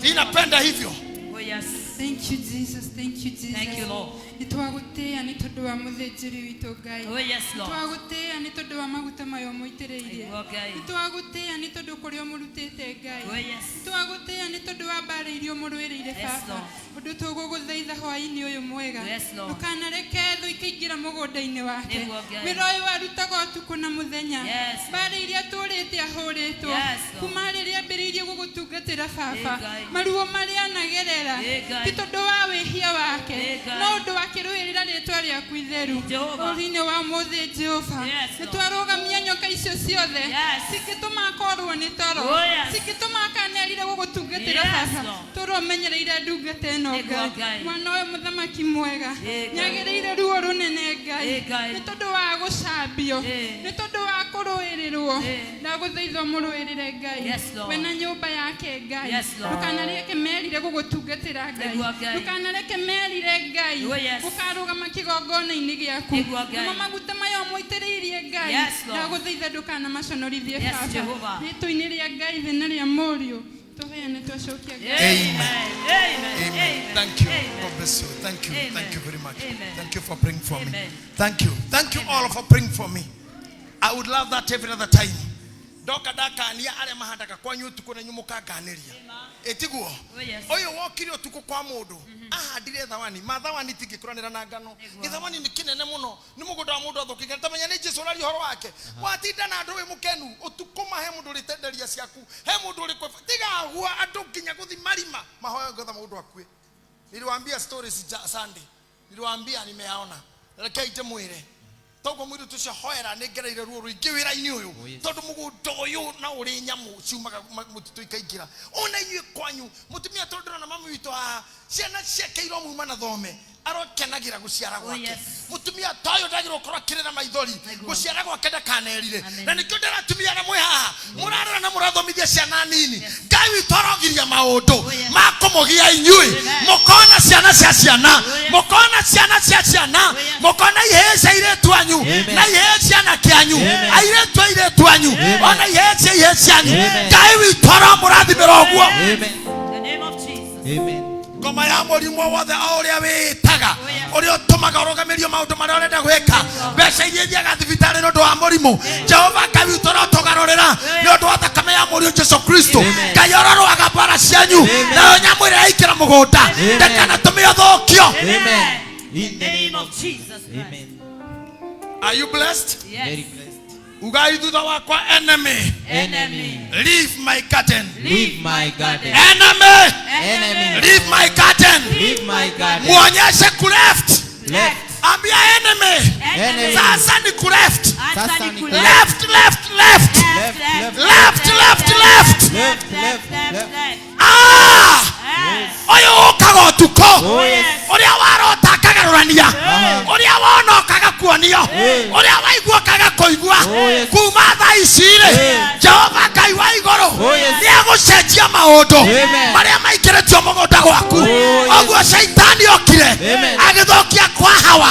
Inapenda hivyo. Oh yes. Thank you Jesus. Thank you Jesus. Thank you Lord. Nitwagutea ni tondu wa muthĩnjĩri witũ Ngai. Oh yes Lord. Nitwagutea ni tondu wa maguta mayo mũitĩrĩirie. Okay. Nitwagutea ni tondu kũrĩa mũrutĩte Ngai. Oh yes. Nitwagutea ni tondu wa mbara irio mũrũĩrĩire Baba. Ũndũ tũgũgũthaitha hwaĩ-inĩ ũyũ mwega. Ndũkanareke thũ ikĩingĩra mũgũnda-inĩ wake. Wĩra ũyũ warutaga ũtukũ na mũthenya. Mbara iria tũrĩte ahũrĩtwo. Kuma rĩrĩa ambĩrĩirie gũgũtungatĩra Baba. Maruo marĩa anagerera. Ti tondũ wa wĩhia wake. No ũndũ wa kĩrũĩrĩra rĩtwa rĩaku itheru. Ũhoro-inĩ wa mũthĩ Jehova. Nĩtwarũgamia nyoka icio ciothe. Cingĩtũma akorwo nĩ toro. Cingĩtũma akanerire gũgũtungatĩra Baba. Tũromenyereire ndungata ĩno Ngai. Mwana ũyũ mũthamaki mwega. Nĩagĩrĩire ruo rũnene Ngai. Nĩ tondũ wa gũcambio. Nĩ tondũ wa kũrũĩrĩrwo. Ndagũthaitha mũrũĩrĩre Ngai. We na nyũmba yake Ngai. Ndũkanareke merire gũgũtungatĩra Ngai. Ndũkanareke merire Ngai. Gũkarũgama kĩgongona-inĩ gĩaku. Namo maguta mayo mũitĩrĩirie Ngai. Ndagũthaitha ndũkanamaconorithie Baba. Rĩtwa-inĩ rĩa Ngai thĩ na rĩa Mũriũ. Amen. Thank you. God bless you. Thank you. Thank you very much. Thank you for praying for me. Thank you. Thank you all for praying for me. I would love that every other time. Doka dakania arĩa mahandaga kwanyu ũtukũ na inyuĩ mũkanganĩria. Etiguo. Oyo wokire ũtukũ kwa mũndũ. Ahandire thawani. Mathawani tingĩkũranĩra na ngano. Gĩthawani nĩ kĩnene mũno. Nĩ mũgũnda wa mũndũ athũkĩte. Tamenya nĩ Jesũ ũraria ũhoro wake. Watinda na andũ wĩ mũkenu. Ũtukũ mahe mũndũ ũrĩtenderia ciaku. He mũndũ ũrĩkwe. Tiga hua andũ nginya gũthi marima. Mahoya ngatha mũndũ akue. Niliwaambia stories Sunday. Niliwaambia nimeyaona. Rekei ndĩmwĩre. Togo mwiri tucio hoera negereire ruo ruingi wira-ini uyu tondu mugundo uyu na uri nyamu ciumaga mutitu ikaingira ona inyue kwanyu mutumia tondora na mamu witu ciana ciakeirwo muma na thome arokenagira guciara gwake mutumia toyo ndagirwo korwo kirira maithori guciara gwake ndakanerire na nikio ndaratumia na mwe haha murarora na murathomithia ciana nini Ngai witu arogiria maundu makumugia inyue mukona ciana cia ciana mukona ciana cia ciana mukona ihece iretu anyu na ihece ana kianyu airetu iretu anyu ona ihece ihece anyu Ngai witu aramurathimira uguo the name of Jesus. Amen. Ngoma ya mũrimũ wothe o ũrĩa wĩtaga ũrĩa ũtũmaga ũrũgamĩrio maũndũ marĩa ũrenda gwĩka mbeca iria ithiaga thibitarĩ nĩ ũndũ wa mũrimũ Jehova Ngai witũ ũrotũgarũrĩra nĩ ũndũ wa thakame ya mũriũ Jesũ Kristo Ngai ũrorũaga mbara cianyu nayo nyamũ ĩrĩa yaikĩra mũgũnda ndakanatũme ũthũkio. In the name of Jesus. Amen. Are you blessed? Yes. Very blessed. Ugai thutha wakwa enemy. Leave my garden. Leave my garden. Enemy. Leave my garden. Leave my garden. Muonyeshe ku left. Ambia enemy. Sasa ni ku left. Left. Oyo ukaga utuko. Uria warota akagarurania. cenjia maundu maria maikiretio mugunda gwaku oguo shaitani okire agithokia kwa hawa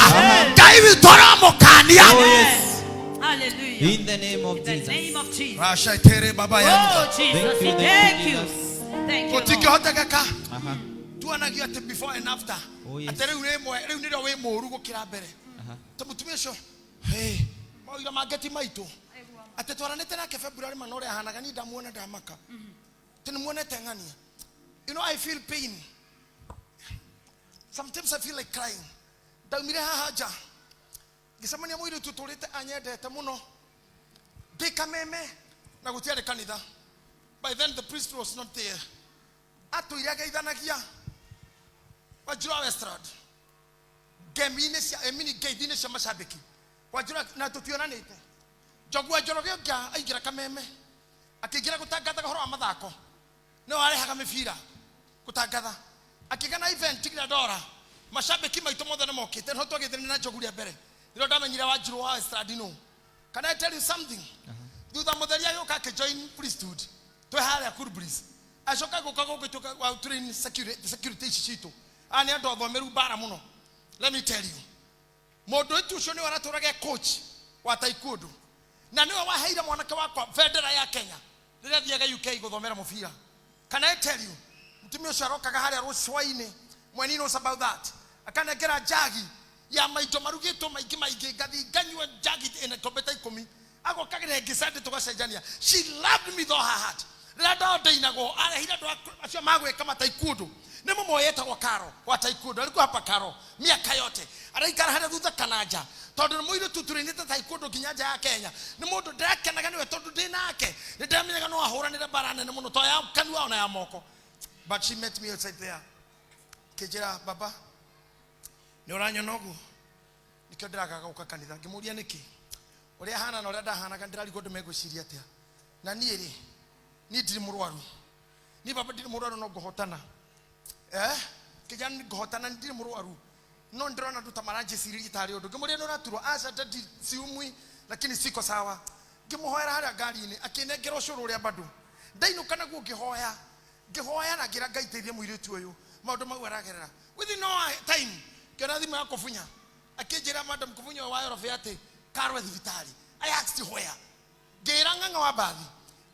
Ngai witũ aramũkania. Hallelujah. In the name of In the Jesus. name of Jesus. Rashaitere baba yangu Oh, Jesus. Thank you, Thank you. Jesus. Thank you, Lord. gutingihotekeka tuanagio ati before and after Oh, yes. ati riu nirio wi mũru gũkĩra mbere ta mũtumia ũcio maũira mangeti maitũ ati twaranĩte nake February mana ũrĩa ahanaga ni ndamuona ndamaka ti nĩmuonete ng'ania. You know, I feel pain. Sometimes I feel like crying. Ndaumire haha nja ngĩcemania mũirĩtu tũrĩte anyendete mũno ndikameme na gũtiarĩ kanitha. By then the priest was not there. Atũire ageithanagia Wajura Westrad gemine cia emini geithine cia macambĩki Wajura na tũtionanĩte. Njogua Njoroge ũngĩ aingĩra kameme akĩingĩra gũtangatha ũhoro wa mathako no arehaga mĩbira gũtangatha akĩgana event tigĩra ndora macambĩki maitũ mothe nĩ mokĩte no twagĩthĩrĩ na Njogu rĩa mbere nĩrĩo ndamenyire Wajura wa Westrad no. Can I tell you something? Thutha mũtheria gĩũka akĩjoin Priesthood twĩ harĩa Kurubris acoka gũka gũgĩtuĩka wa train security ici citũ ani andũ athomeru bara mũno. Let me tell you, mũndũ ũcio nĩ aratũraga coach wa taekwondo na nĩwe waheire mwanake wakwa bendera ya Kenya rĩrĩa thiaga UK gũthomera mũbira. Can I tell you, mũtumia ũcio arokaga harĩa rũcua-inĩ when he knows about that akanengera njagi ya maito marugĩtwo maingĩ ngathi nganyua njagi ĩna kombeta 10 agokagĩra ngĩcande tũgacenjania. She loved me though her heart. Rĩrĩa ndainagwo arehire andũ acio magwĩka mataekwondo nĩ mũmoyetagwo Karo wa taekwondo alikuwa hapa Karo miaka yote araikara harĩa thutha kananja tondũ nĩ mũirĩtu tũrĩnĩte taekwondo nginya nja ya Kenya nĩ mũndũ ndĩrakenaga nĩwe tondũ ndĩ nake nĩ ndĩramenyaga no ahũranĩre bara nene mũno to ya kanua ona ya moko. But she met me outside there kĩnjĩra baba nĩ ũranyona ũguo nĩkĩo ndĩragaga gũka kanitha ngĩmũria nĩkĩ ũrĩa hana na ũrĩa ndahanaga ndĩrarigwo ndũ megwĩciria atĩa na niĩ rĩ ni ndirĩ mũrwaru ni baba ndirĩ mũrwaru no ngũhotana kijana ngũhotana ndirĩ mũrwaru no ndĩrona nduta maranjĩcirĩria tarĩ ũndũ ngĩmũria nĩ ũraturwo aca ndĩ siumwi lakini siko sawa ngĩmũhoera harĩa ngari-inĩ akĩnengera ũcũrũ ũrĩa bado ndainũka naguo ngĩhoya na ngĩra ngaiteithia mũirĩtu ũyũ maũndũ mau aragerera within no time kĩona thimũ ya Kobunya akĩnjĩra madam Kobunya wa yorobe atĩ Karo thibitarĩ. I asked where ngĩra ng'ang'a wa bathi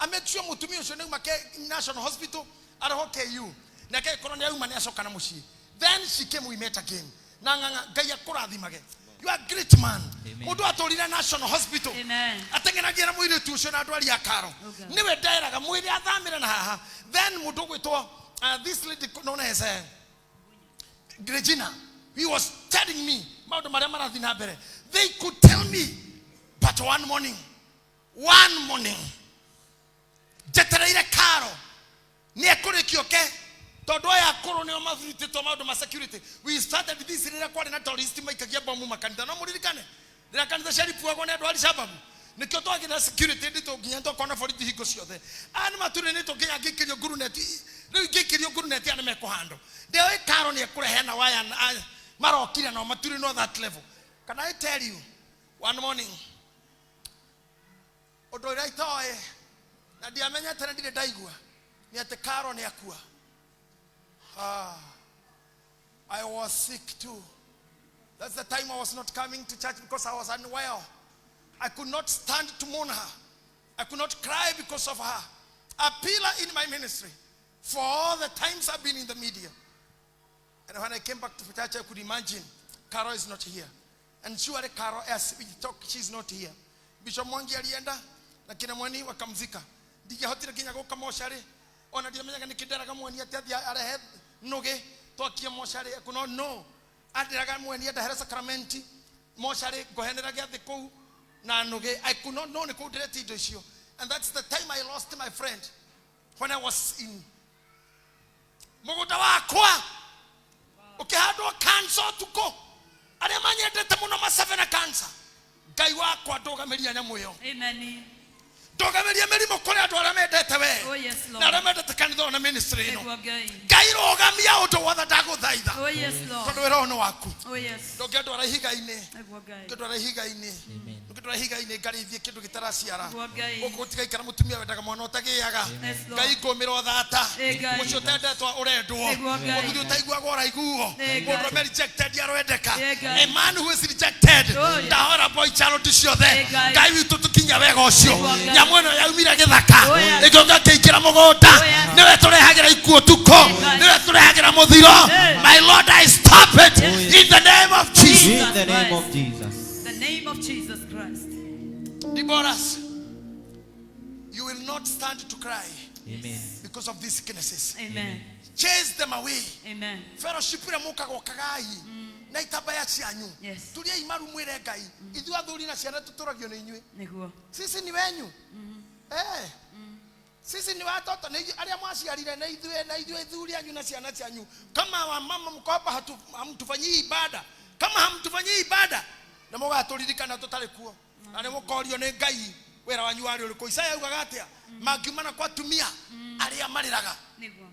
I make sure mũtumia ũcio nĩuma National Hospital araho KU na korwo nĩ auma nĩ acoka na mũciĩ. Then she came, we met again na ng'ang'a Ngai akũrathimage. You are a great man. Mũndũ atũrire National Hospital ateng'enagia na mũirĩtu ũcio na ndwari ya Karo nĩwe ndaeraga mwĩrĩ athamĩre na haha. Then mũndũ gwĩtwo this lady known as Regina, he was telling me maũndũ marĩa marathiĩ na mbere. They could tell me, but one morning jetereire Karo nĩ ekũrĩkio ke tondũ aya akũrũ nĩo mathutĩtwo maũndũ ma security. We started this rĩrĩa kwarĩ na terrorist maikagia bomu makanitha no mũririkane rĩrĩa kanitha ciaripuagwo nĩ andũ a Al-Shabaab nĩkĩo twagĩra security nditũ nginya tũkona borithi hingo ciothe ani matũrĩnĩtwo nginya ngĩkĩrio nguruneti rĩu ngĩkĩrio nguruneti anĩ mekũhandwo ndĩoĩ Karo nĩ ekũrehe na waya marokire no maturĩ no that level. Can I tell you one morning ũndũ ũrĩa itoĩ na ndiamenya tena ndirĩ ndaigua nĩ atĩ Karo nĩ akua. I was sick too. That's the time I was not coming to church because I was unwell. I could not stand to mourn her. I could not cry because of her. A pillar in my ministry for all the times I've been in the media. And when I came back to church, I could imagine Karo is not here. And surely Karo, as we talk, she's not here. Bishop Mwangi alienda na kina Mwani wakamzika. Ndingehotire kinya gũka mocarĩ ona ndiamenyaga nĩ kĩnderaga Mwani atĩ arehe nũgĩ twakie mocarĩ ekuno no andiraga Mwani ndahere sakramenti mocarĩ ngohenera gĩathĩ kũu na nũgĩ. I could not know nĩ kũu ndĩrete indo icio. And that's the time I lost my friend when I was in mũgũnda wakwa ũkĩhandwo cancer ũtukũ arĩa manyendete mũno macebe na cancer Ngai wakwa ndũgamĩria nyamũ ĩyo. Amen. Ndũgamĩria mĩrimũ kũrĩ andũ arĩa mendete we Oh yes Lord. na arĩa mendete kanitha na ministry ĩno. Ngai rũgamia ũndũ wothe ndagũthaitha. Oh yes Lord. Tondũ wĩra ũyũ nĩ waku. Oh yes. Ndũngĩandwara ihiga-inĩ. Ngai. Ndũngĩandwara ihiga-inĩ. ngidora higa ine ngarithie kindu gitaraciara Niguo Ngai. ukutika ikara mutumia wendaga mwana utagiaga ngai ngumiro thata ucio tendetwa urendwo muthuri utaiguaga uraiguo mundu me rejected yarwendeka a man who is rejected ndahora boy charity ciothe ngai witu tukinya wega ucio nyamu ino yaumire githaka igonga kiikira mugunda niwe turehagira ikuo tuko niwe turehagira muthiro. My Lord, I stop it in the name of Jesus. In the name of Jesus. The name of Jesus Christ. Divorce, you will not stand to cry. Amen. Because of these sicknesses. Amen. Chase them away. Amen. Fellowship ile muka gokagai na itabaya cianyu. Yes. Tulia imaru mwire ngai. Ithu athuri na ciana tuturagio ni inyui. Niguo. Sisi ni wenyu. Sisi ni watoto na aria mwaciarire na ithuĩ ithuri anyu na ciana cianyu. Kama wa mama mko hapa hamtufanyii ibada. Kama hamtufanyii ibada na mũgaturirikana tutari kuo. Na nĩ mũkorio nĩ ngai wĩra wanyu warĩ ũrĩkũ. Isaya augaga atĩa? Mangiumana kwa tumia aria marĩraga. Niguo.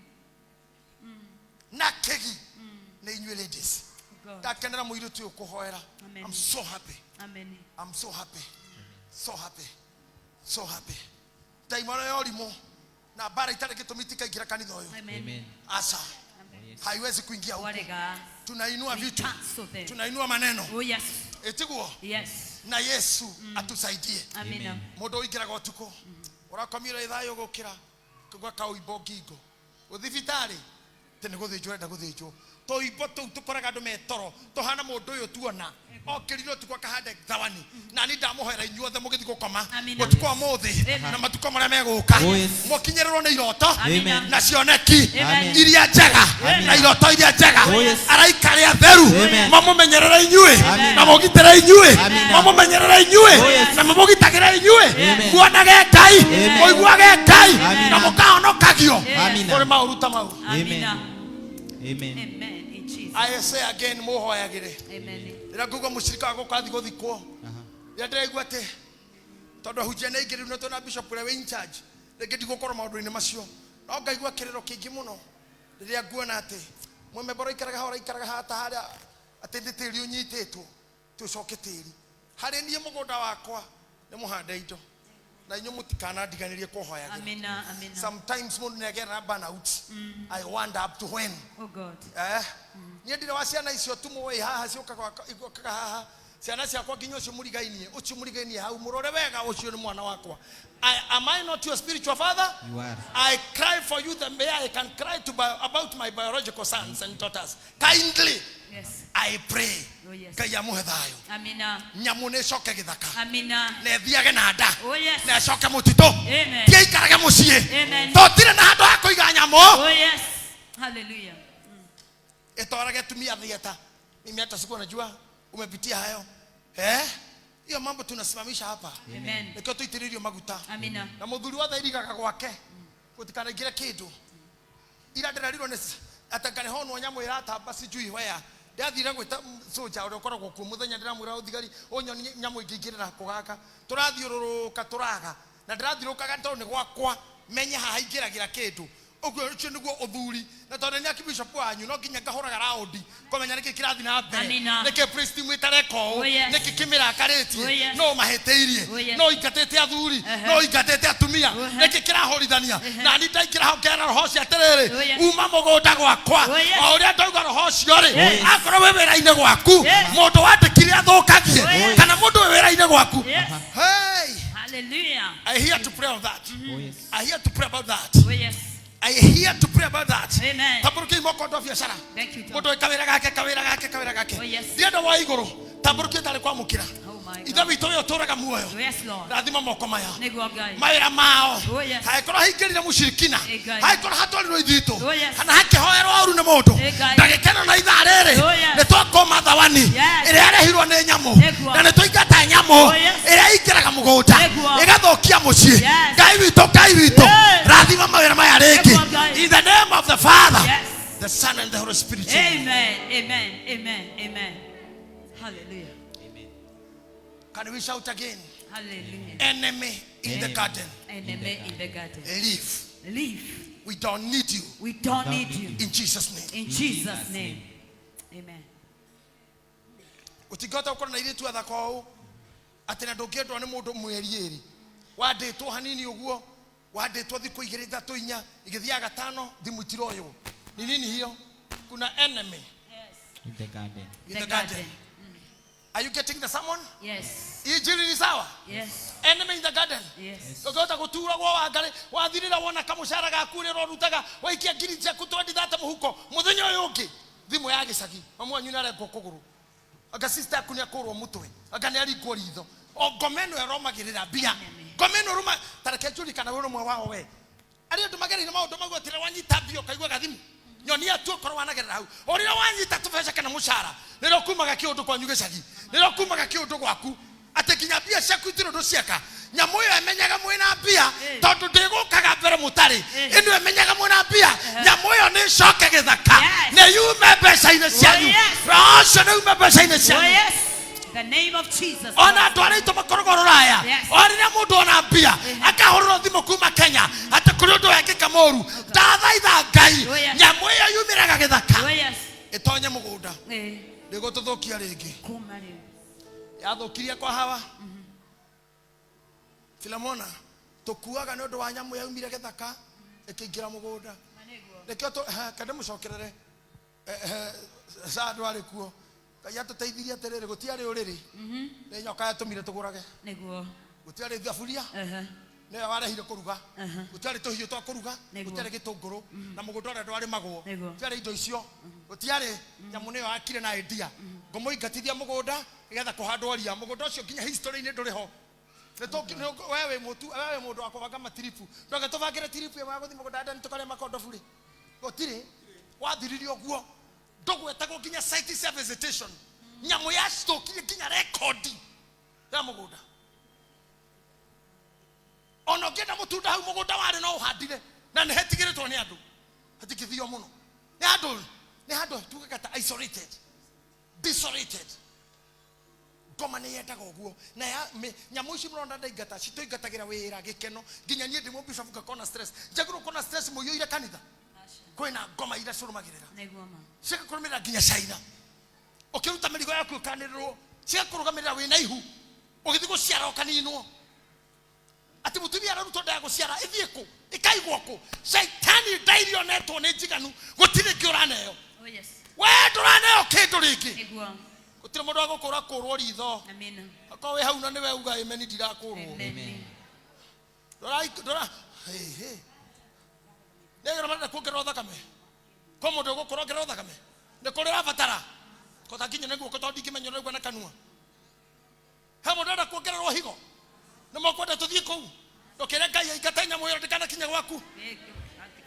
Na kegi na inyuĩ ladies. Ndakenera mũirĩtu ũyũ kũhoera. I'm so happy. Amen. I'm so happy. So happy. So happy. Taimara yolimo na bara itare gitumitika igira kanitha uyu. Amen. Asa. Haiwezi kuingia huko. Warega. Tunainua vitu. Cancel. Tunainua maneno. Oh yes. Etiguo. Yes. Na Yesu atusaidie. Amen. Mundu ikiraga utuko. Urakomira ithayo gukira. Kugwa kauibo ngingo. Uthibitari. Tene guthinjwo enda guthinjwo. Toibo tu tukoraga andu metoro. Tohana mundu uyu tuona. Okiriro tukwa kahande thawani. Na ni ndamuhoera inyuothe mugithi gukoma. Gutukwa muthi na matuko maria meguka. Mukinyererwo ni iroto na cioneki iria njega na iroto iria njega. Araikari atheru mamumenyerera inyue na mugitira inyue mamumenyerera inyue na mumugitagira inyue muonage Ngai muiguage Ngai na mukahonokagio kuri mauruta mau. Amen. Amen. Amen. In Jesus. I say again muhoyagire. Amen. Ira ngugo mushirika wako kathi guthikwo. Ira ndiraigua ati tondu hujia na igiri no tona bishop we in charge. Rege ndigukora maundu-ini macio. No ngaigua kiriro kingi muno. Riria nguona ati mweme boro ikaraga hata haria ati nditiri unyitetwo. Tucoke tiri. Hari nie mugunda wakwa ni muhande indo. Na inyo mutikana ndiganirie kuhoyagira. Amina. Amina. Sometimes mundu negera burnout. I wonder up to when. Oh God. Niye ndire wasiana icio tumwe haha ciokaga haha ciana ciakwa nginya ucio murigainie hau murore wega ucio ni mwana wakwa. Am I not your spiritual father? You are. I cry for you the way I can cry about my biological sons and daughters. Kindly. Yes. I pray. Oh yes. Kaya muhe thayo. Amina. Nyamu ne coke githaka. Amina. Ne thiage na nda. Oh yes. Ne coke mutito. Amen. Tie ikarage mucie. Amen. Totire na handu ha kuiga nyamu. Oh yes. Hallelujah. Etorage tumia thieta. Mimi hata siku najua umepitia hayo. Hiyo mambo tunasimamisha hapa. Amen. Niko tuitiririo maguta. Amina. Na muthuri wothe irigaga gwake. Gutikana ngira kindu. Ira ndirarirwo ni atakane honwo nyamu iratamba sijui wea. Ndathire gwita soja uri ukoragwo ku muthenya ndiramwira uthigari onyoni nyamu ingingirira kugaka. Turathiururuka turaga. Na ndirathiurukaga tondu ni gwakwa menya haha ingiragira kindu. Ogwo ucio niguo uthuri na tondu ni Archbishop wanyu no nginya ngahoraga raundi komenya niki kirathi na mbere niki priest mwitareko niki kimira kareti no mahiteirie no ikatete athuri no ikatete atumia niki kirahoridania na ni ndaikira ho kera roho cia terere uma mugunda gwakwa o uria ndauga roho cio ri akoro we wira-ine gwaku mundu wandikire athukagie kana mundu we wira-ine gwaku. Hey, hallelujah. I hear to pray on that. Oh yes. I hear to pray about that. Oh yes. I hear to pray about that. Amen. Taburuki moko ndo biashara. Thank you. Mudo kawira gake. Oh yes. Ndienda wa iguru. Taburuki tale kwa mukira. Oh my God. Itha wito yo toraga muoyo. Oh yes Lord. Rathima moko maya. Niguo Ngai. Maira mao. Oh yes. Haikora hingirira mushirikina. Haikora hatwalirwo ithito. Oh yes. Kana hakihoerwo oru ni mundu. Ndagikena na itha riri. Ni twakoma thawani. Iria arehirwo ni nyamu. Na ni twaingata nyamu. Iria ikiraga mugunda. Igathokia mucii. Ngai wito. Rathima mawira maya ringi. In the name of the Father, the Son and the Holy Spirit. Amen. Hallelujah. Amen. Can we shout again? Hallelujah. Enemy in the garden. Enemy in the garden. Leave. We don't need you. We don't need you. In Jesus' name. In Jesus' name. Amen. Utigota ukora na ile tu athako atena ndũngĩendwo nĩ mũndũ mweri ĩrĩ wandĩtwo hanini ũguo wandĩtwo thikũ 2 3 4 igĩthiaga 5 thimũ itiroywo ni nini hiyo kuna enemy In the garden. in the garden. Are you getting the sermon? Yes. Injili ni sawa? Yes. Enemy in the garden. Yes. Ukota kutura gwa wangare wathirira wona kamushara gaku rero rutaga waikia ngiri cia kutwandi thata muhuko muthenya uyu ungi thimu ya gicagi mamwanyu na reko kuguru aga sister kunia kurwo mutwe aga ni aringwo ritho ngomeno eromagirira bia ngomeno ruma tareke juli kana wono mwe wao we ari andu magerire maundu magwatira wanyita bio kaigwa gathimu nyoni atu korwa wanagerera hau orira wanyita tubesha kana mushara niro kumaga kiundu kwa nyugicagi niro kumaga kiundu gwaku atekinya bia ciaku itiro ndo ciaka nyamu yo emenyaga mwina bia tondu ndigukaga mbere mutari inu emenyaga mwina bia nyamu yo ni coke githaka ne yume mbeca-ini cianyu rocio ne yume mbeca-ini cianyu. Yes. The name of Jesus. Ona ndwari to makorogoro raya orire mundu ona bia akahuriro thimu kuma Kenya ati kuri undu wekika moru ndathaitha Ngai nyamu yo yumiraga githaka itonye mugunda ndigututhukia ringi yathukirie kwa hawa Filamona tukuaga ni undu wa nyamu yaumire githaka ikingira mugunda nikio to kande mucokerere sadu ari kuo kaya tuteithirie atiriri gutiari uriri ni nyoka yatumire tugurage niguo gutiari thaburia ne warehire kuruga gutiari tuhiu twa kuruga gutiari gitunguru na mugunda ore ndwari magwo gutiari indo icio gutiari nyamu ne akire na idea ngomuingatithia mugunda igetha kuhandwo ria mugunda ucio nginya history ni nduriho wewe mundu akubanga matiripu ndoge tubangire tiripu ya guthi mugunda ndani tukare makondo buri gotire wathiririo guo ndogwetagwo nginya site visitation nyamu ya stock nginya record ya mugunda ono ngenda mutunda hau mugunda wari no uhandire na ne hetigiritwo ni andu hatikithio muno ni andu tugakata isolated desolated ngoma ni yendaga uguo na nyamu ici mronda ndaingata citoingatagira wira gikeno nginya nie ndimo bishop ngakona stress njagiro kona stress muyoire kanitha kwina ngoma ira curumagirira niguoma cika kurumirira nginya China ukiruta mirigo yaku kanirwo cika kurugamirira wina ihu ugithii guciara ukaninwo ati mutumia ararutwo nda guciara ithie ku ikaigwo ku shaitani ndairio netwo ni njiganu gutire ngiuraneyo we nduraneyo kindu ringi niguo gutire mundu agukura kurwo ritho amina akwa we hau na niwe uga amen ndirakurwo amen dora negera mara kuongerera thakame ko mundu gukorogera thakame ne kurira batara ko takinye neguo ko todi kimenyo negwa na kanua ha mundu nda kuongerera higo ne mokwenda tuthie kou ndokere Ngai aikatanya moyo ndikana kinya gwaku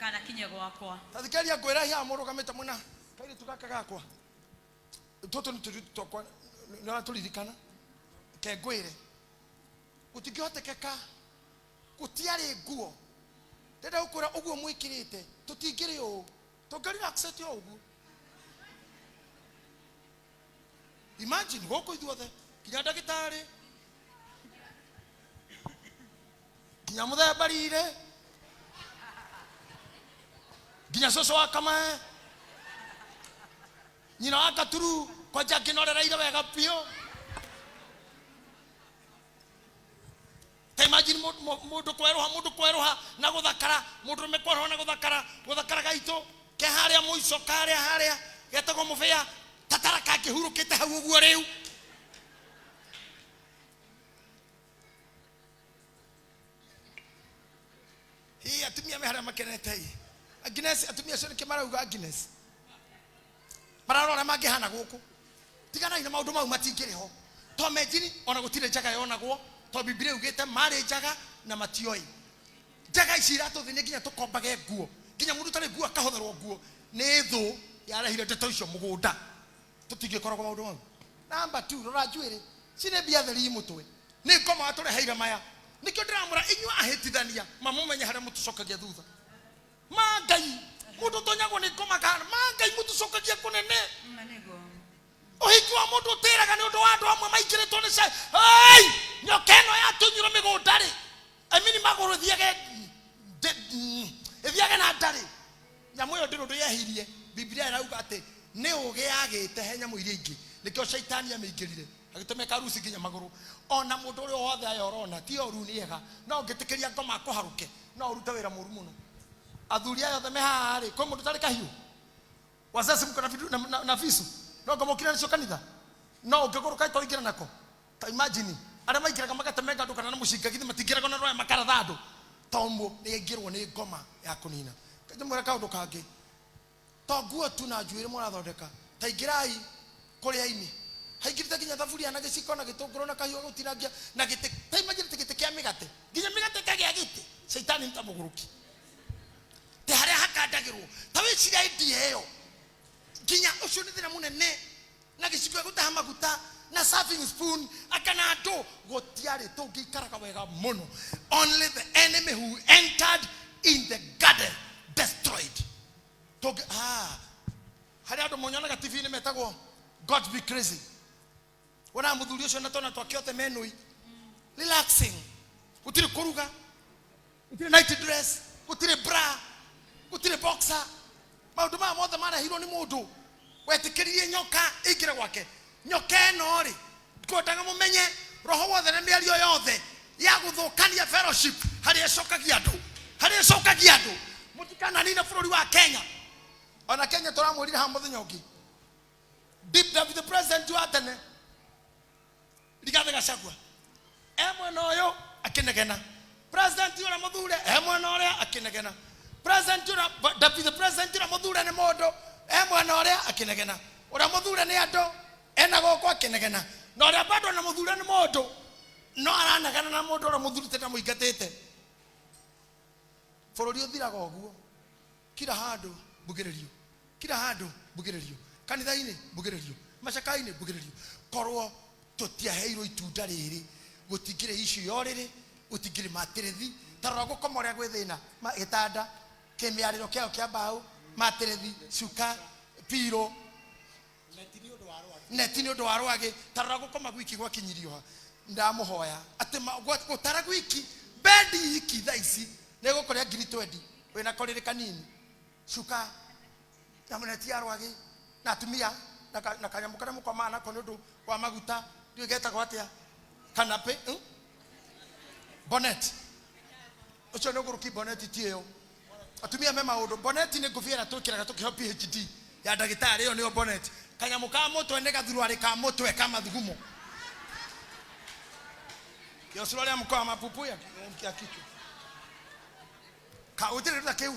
kana kinya gwakwa tathikeria ngwira hiya murugamite muna kaire tukaka gakwa toto ni tutokwa na turirikana ke ngwire utingihotekeka gutiari nguo ndenda ukura uguo mwikirite tutingiri u tungari accept yo uguo imagine goko ithuothe kinya ndagitari kinya muthemba rire kinya coco wa kama nyina wa Katuru kwa nginorera ire wega pio imagine mundu kweruha na guthakara mundu mekweruha na guthakara gaito ke haria muico haria getagwo mubia tataraka kihurukite hau uguo riu hii atumia mehara makenete hii Agnes atumia cio nikimarauga Agnes mararora mangihana guku tigana ina maundu mau matingiriho to mejini ona gutire njaga yonagwo to Biblia ugite mari njaga na matioi njaga ici iratuthinie nginya tukombage nguo nginya mundu tari nguo akahotherwo nguo ni thu yarahire ndeto icio mugunda tutingikoragwo maundu mau. Number 2 rora njuire cine bia theri mutwe ni ngoma atureheire maya nikio ndiramura inyua ahitithania mamumenye haria mutucokagia thutha mangai mundu tonyagwo ni ngoma kana mangai mutucokagia kunene uhiki wa mundu tiraga ni undu wa andu amwe maikiritwo ni sai ai nyokeno ya tunyiro migundari amini maguru thiage thiage na ndari nyamu yo ndiru yehirie Biblia irauga ati ni ugiagite he nyamu iria ingi nikio shaitani amingirire agitemeka rusi ginya maguru ona mundu uri othe ayorona ti oru ni ega no ngitikiria ngoma kuharuke no urute wira muru muno athuri ayo the mehari kwa mundu tari kahiu wazazi mko na visu no ngomokira nicio kanitha no ngiguruka itoingira nako ta imagine ara maikira kama gatemeka ndukana na mushinga githi matingira kona roya makarathandu tombo ni ngirwo ni ngoma ya kunina kaje mwera kaundu kangi to nguo tu na njuire murathondeka ta ingirai kuria ini haingirite ginya thaburia na giciko na gitunguru na kahiu gutiragia na gite ta imagine gite kia migate ginya migate kagia gite shaitani ntamuguruki te haria hakandagirwo ta wiciria idie yo ginya ucio ni thina munene na giciko gutaha maguta na serving spoon akana ndo gotiare to gikaraga wega muno only the enemy who entered in the garden destroyed to haria ndo monyana TV ni metagwo God be crazy wana muthuri ucio na tona twakiote menui relaxing utire kuruga utire night dress utire bra utire boxer maundu ma mothe mara hiro ni mundu wetikirie nyoka igire gwake nyoka no ri twendaga mumenye roho wothe na miario yothe ya guthukania fellowship haria cokagia andu mutikana nina bururi wa Kenya ona Kenya turamurira ha muthenya ungi deep down with the president wa tene Rigathi Gachagua mwena uyu akinegena president ura muthure mwena uria akinegena president ura the president ura muthure ni mundu mwena uria akinegena ura muthure ni andu ena goko akinegena no uria bado na muthure ni mundu no aranegena na mundu ura muthurite na muingatite bururi uthiraga uguo kila handu bugiririo kanitha-ini bugiririo macaka-ini bugiririo korwo tutiaheirwo itunda riri gutingire icio yoriri gutingire materethi tarora gukomoria gwi thina gitanda kimiariro kiao kia mbao materethi cuka piro neti ni undu wa rwagi tarora gukoma gwiki gwakinyirio ndamuhoya ati gutara gwiki bendi iki thaici ne gukoria 20 wina korire kanini cuka namuneti ya rwagi na tumia na kanyamukana mukomana ko ndu wa maguta ndio geta kwatia kanape bonnet ucho no guruki bonnet tio atumia mema undu bonnet ni ngufiera tukiraga tukiho PhD ya dagitari yo ni bonnet kanyamuka moto ende gathurwari ka moto e kama thugumo yo suroria mkoa mapupu ya kichwa ka utire keu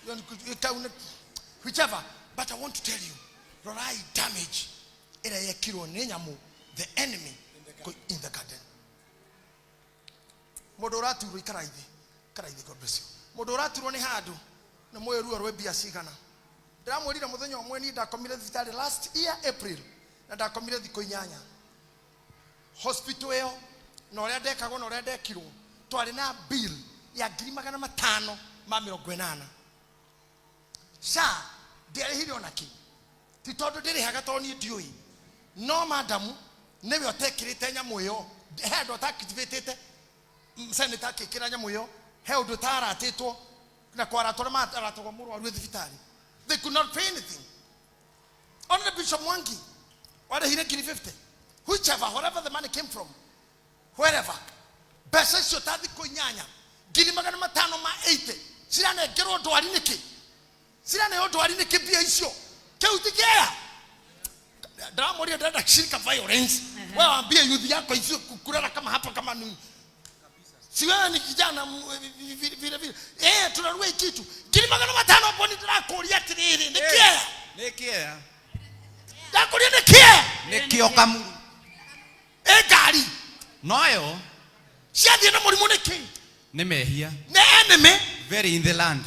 yo kaune whichever but I want to tell you Rorai damage ila ya kiro nenyamu the enemy in the garden modoratu ro ikaraide God bless you modoratu ro ni hadu na moyo ruo rwe bia sigana ndamwirira muthenya omwe ni ndakomire thitari last year April na ndakomire thiko 8 hospital yo no ria ndekagwo no ria ndekirwo twari na bill ya 580 sha ndere hirio naki titondo ndiri haga toni ndiui no madamu newe otekirite nyamu yo head otakitivetete senator kikira nyamu yo head otaratetwo na kwara tore matara to muru wa thibitari they could not pay anything only the Bishop Mwangi what he rekiri 50 whichever wherever the money came from wherever besa shotadi kunyanya 580 sira na gero ndwari niki sira na yo ndwari niki bia icio keutikea ndamoria ndenda kushirika violence wewe ambie youth yako icio kukurara kama hapa kama ni siwe ni kijana vile tunarua kitu 580 boni ndakuria tiriri nikia ndakuria nikio kamuru gari noyo ciathie na murimu niki ni mehia ne enemy very in the land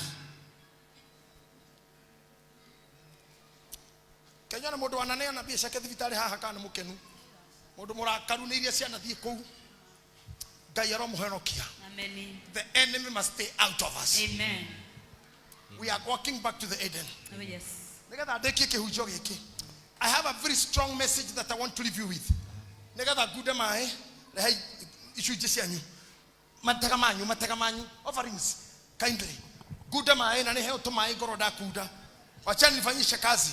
Kenya na mundu wananea na biacara ke thibitari haha kana mukenu mundu murakaru ni iria ciana thie kou Ngai aromuhonokia Amen. the enemy must stay out of us Amen. we are walking back to the Eden Oh yes. negatha ndeki kihunjo giki I have a very strong message that I want to leave you with negatha gude mai rehe icunje cianyu matega manyu offerings kindly gude mai na nehe utumai ngoro ndakunda wacha nifanyishe kazi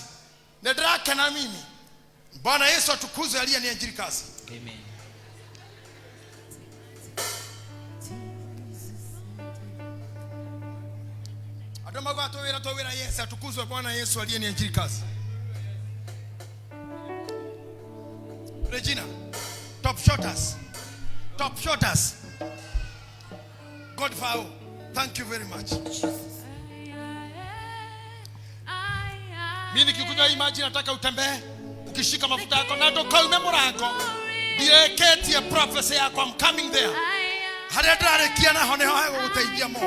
na ndrakena mimi Bwana Yesu atukuzwe aliyeniajiri kazi. Amen. Adoma towera Yesu atukuzwe Bwana Yesu aliyeniajiri kazi. Regina, top shoters. Godfather, thank you very much. Mimi nikikuja imagine nataka utembee ukishika mafuta yako na ndoka umemora yako. Direketie prophecy yako, I'm coming there. Haradare kiana hone hayo utaidia mo.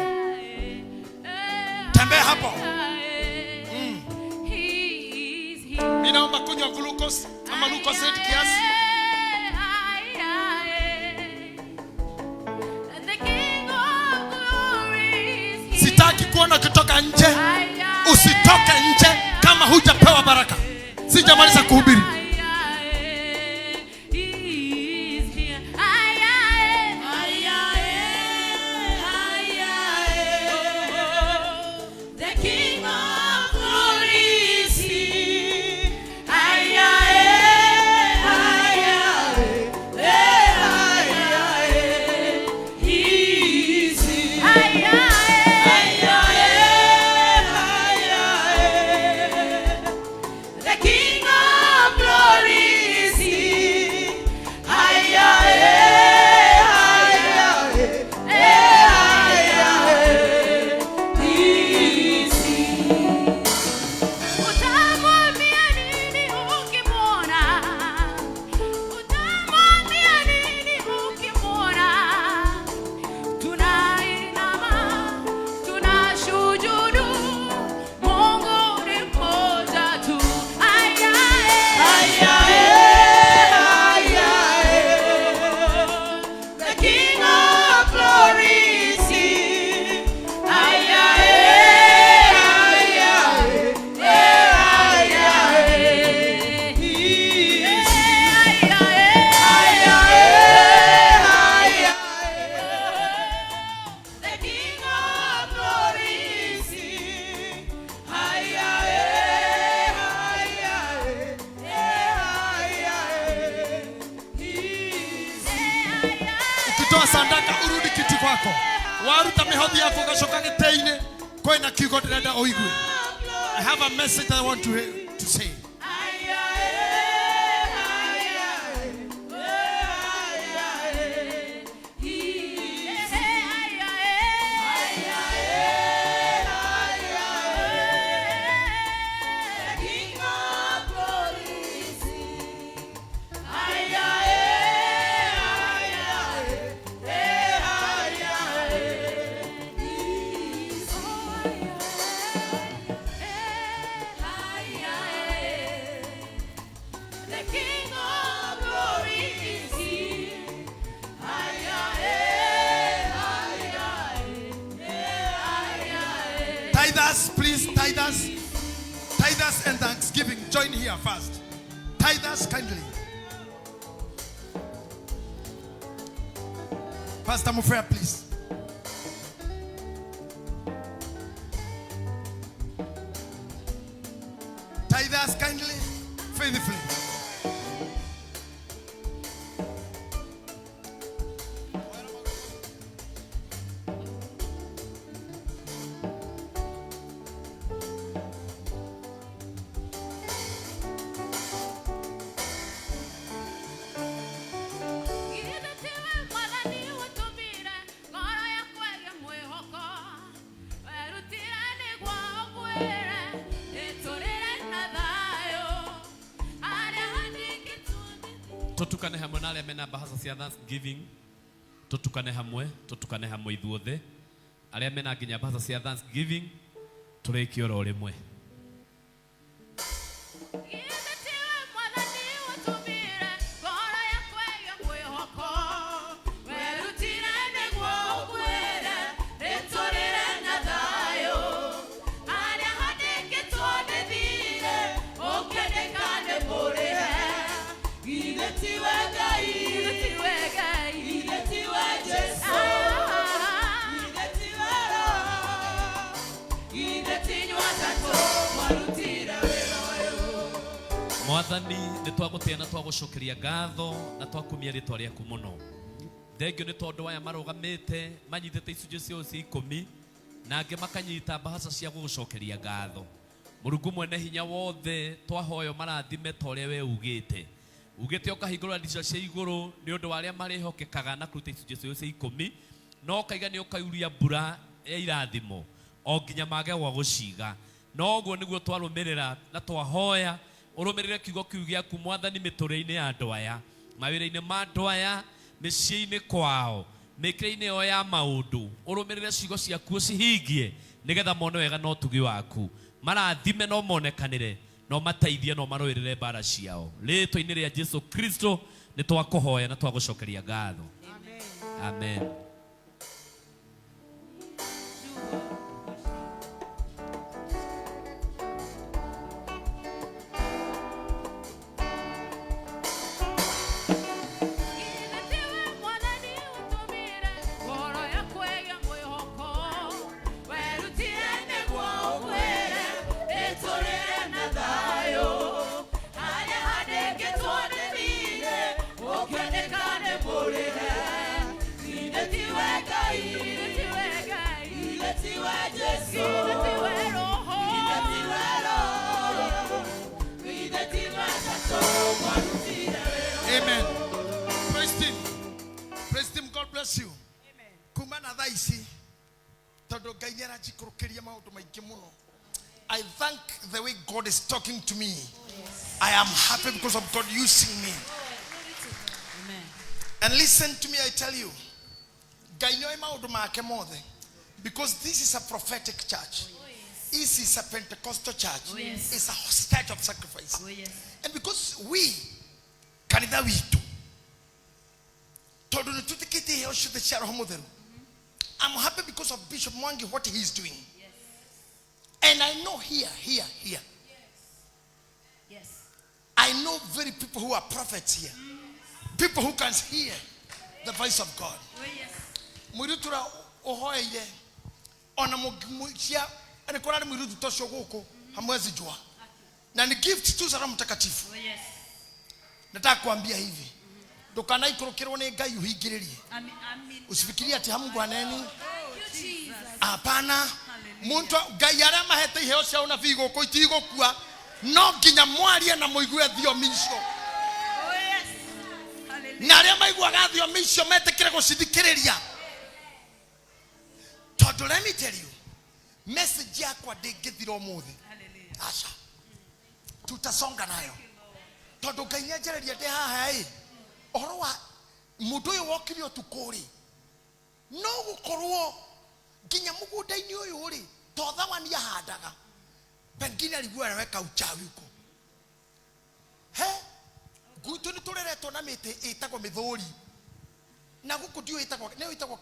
Tembea hapo. Mimi naomba kunywa glucose ama glucose kiasi. Sitaki kuona kutoka nje. Usitoke nje kama hujapewa baraka. Sijamaliza kuhubiri. Toa sandaka urudi kiti kwako. Waruta mihodhi yako kashoka giteine kwenda kigo dada oigwe. I have a message that I want to say. Please, tithers and thanksgiving, join here first. Tithers, kindly. Pastor Mufrea, please. Tithers, kindly, faithfully. Totukane hamwe na arĩa mena bahasa cia Thanksgiving. Totukane hamwe ithuothe. Arĩa mena nginya bahasa cia Thanksgiving tũrĩkie oro rĩmwe. Tatu Mwathani nĩ twagũtĩa na twagũcokeria ngatho na twakumia rĩtwa rĩaku mũno. Thengio nĩ tondũ aya marũgamĩte manyitĩte icunjĩ ciao cia 10 na angĩ makanyita mbahaca cia gũgũcokeria ngatho. Mũrungu mwene hinya wothe twahoyo marathime ta ũrĩa we ugĩte. Ugĩte ũkahingũra ndirica cia igũrũ nĩ ũndũ wa arĩa marĩhokekaga na kũruta icunjĩ ciao cia 10 no kaiga nĩ ũkaiuria mbura ya irathimo o nginya mage gwa gũciga. No ũguo nĩguo twarũmĩrĩra na twahoya ũrũmĩrĩre kiugo kiu gĩaku Mwathani mĩtũrĩre-inĩ ya andũ aya, mawĩra-inĩ ma andũ aya, mĩciĩ-inĩ kwao, mĩkĩre-inĩ yao ya maũndũ. Ũrũmĩrĩre ciugo ciaku ũcihingie nĩgetha mone wega na ũtugi waku, marathime no monekanĩre, no mateithie no marũĩrĩre mbara ciao. Rĩĩtwa-inĩ rĩa Jesu Kristo nĩ twakũhoya na twagũcokeria ngatho. Amen. Amen. Praise him. God bless you. Amen. Kumana thaisi todo gainera jikurukiria maundu maingi muno. I thank the way God is talking to me. Yes. I am happy because of God using me. Amen. And listen to me, I tell you. Gainoi maundu make mothe. Because this is a prophetic church. Oh, yes. This is a Pentecostal church. Oh, yes. It's a church of sacrifice. Oh, yes. And because we kanitha witu todo nitutikite hiyo shute cha roho mutheru. I'm happy because of Bishop Mwangi, what he is doing. Yes. And I know here. Yes. Yes. I know very people who are prophets here. People who can hear the voice of God. Oh, yes. Muritura ohoye ona mugia anikorani muritu tosho goko hamwezi jua. Na ni gift tu za Roho Mtakatifu. Oh, yes. Nataka kuambia hivi. Ndukana ikorokero ni Ngai uhingiririe. Amen. Usifikirie ati Mungu aneni. Hapana. Muntu Ngai ara mahete iheo cia unabii goko itigokua. No nginya mwarie na muigue thiomi icio. Oh, yes. Hallelujah. Na aria maiguaga thiomi icio metekire gucithikiriria. Tondu let me tell you. Message yakwa ndingithira umuthi. Hallelujah. Asha. Tutasonga nayo. Tondu Ngai nĩanjereria ndĩ haha ũhoro wa mũndũ ũyũ wokire ũtukũ no gũkorwo nginya mũgũnda-inĩ ũyũ totha wani ahandaga pengine alikuwa anaweka uchawi huko gutu nĩtũreretwo na mĩtĩ ĩtagwo mĩthũri na gũkũ ndio ĩtagwo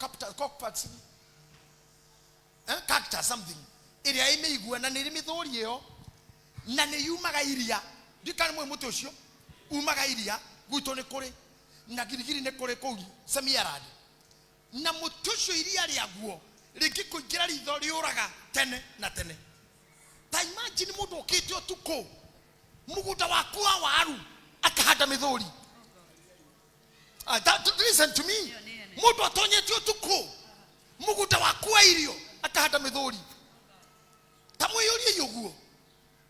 cactus something ĩrĩa ĩmĩigua na nĩ mĩthũri ĩyo na nĩ yumaga iria ndikana mwe mũtĩ ũcio umaga iria gutu nĩ kũrĩ na girigiri nĩ kũrĩ kũu semiarad na mũtĩ ũcio iria rĩaguo rĩngĩkũingĩra ritho rĩũraga tene na tene. Ta imagine mũndũ ũkĩte ũtukũ mũgũnda waku wa waru akahanda mĩthũri. Listen to me. Mũndũ atonyete ũtukũ mũgũnda waku wa irio akahanda mĩthũri. Ta mwĩyũrie ũguo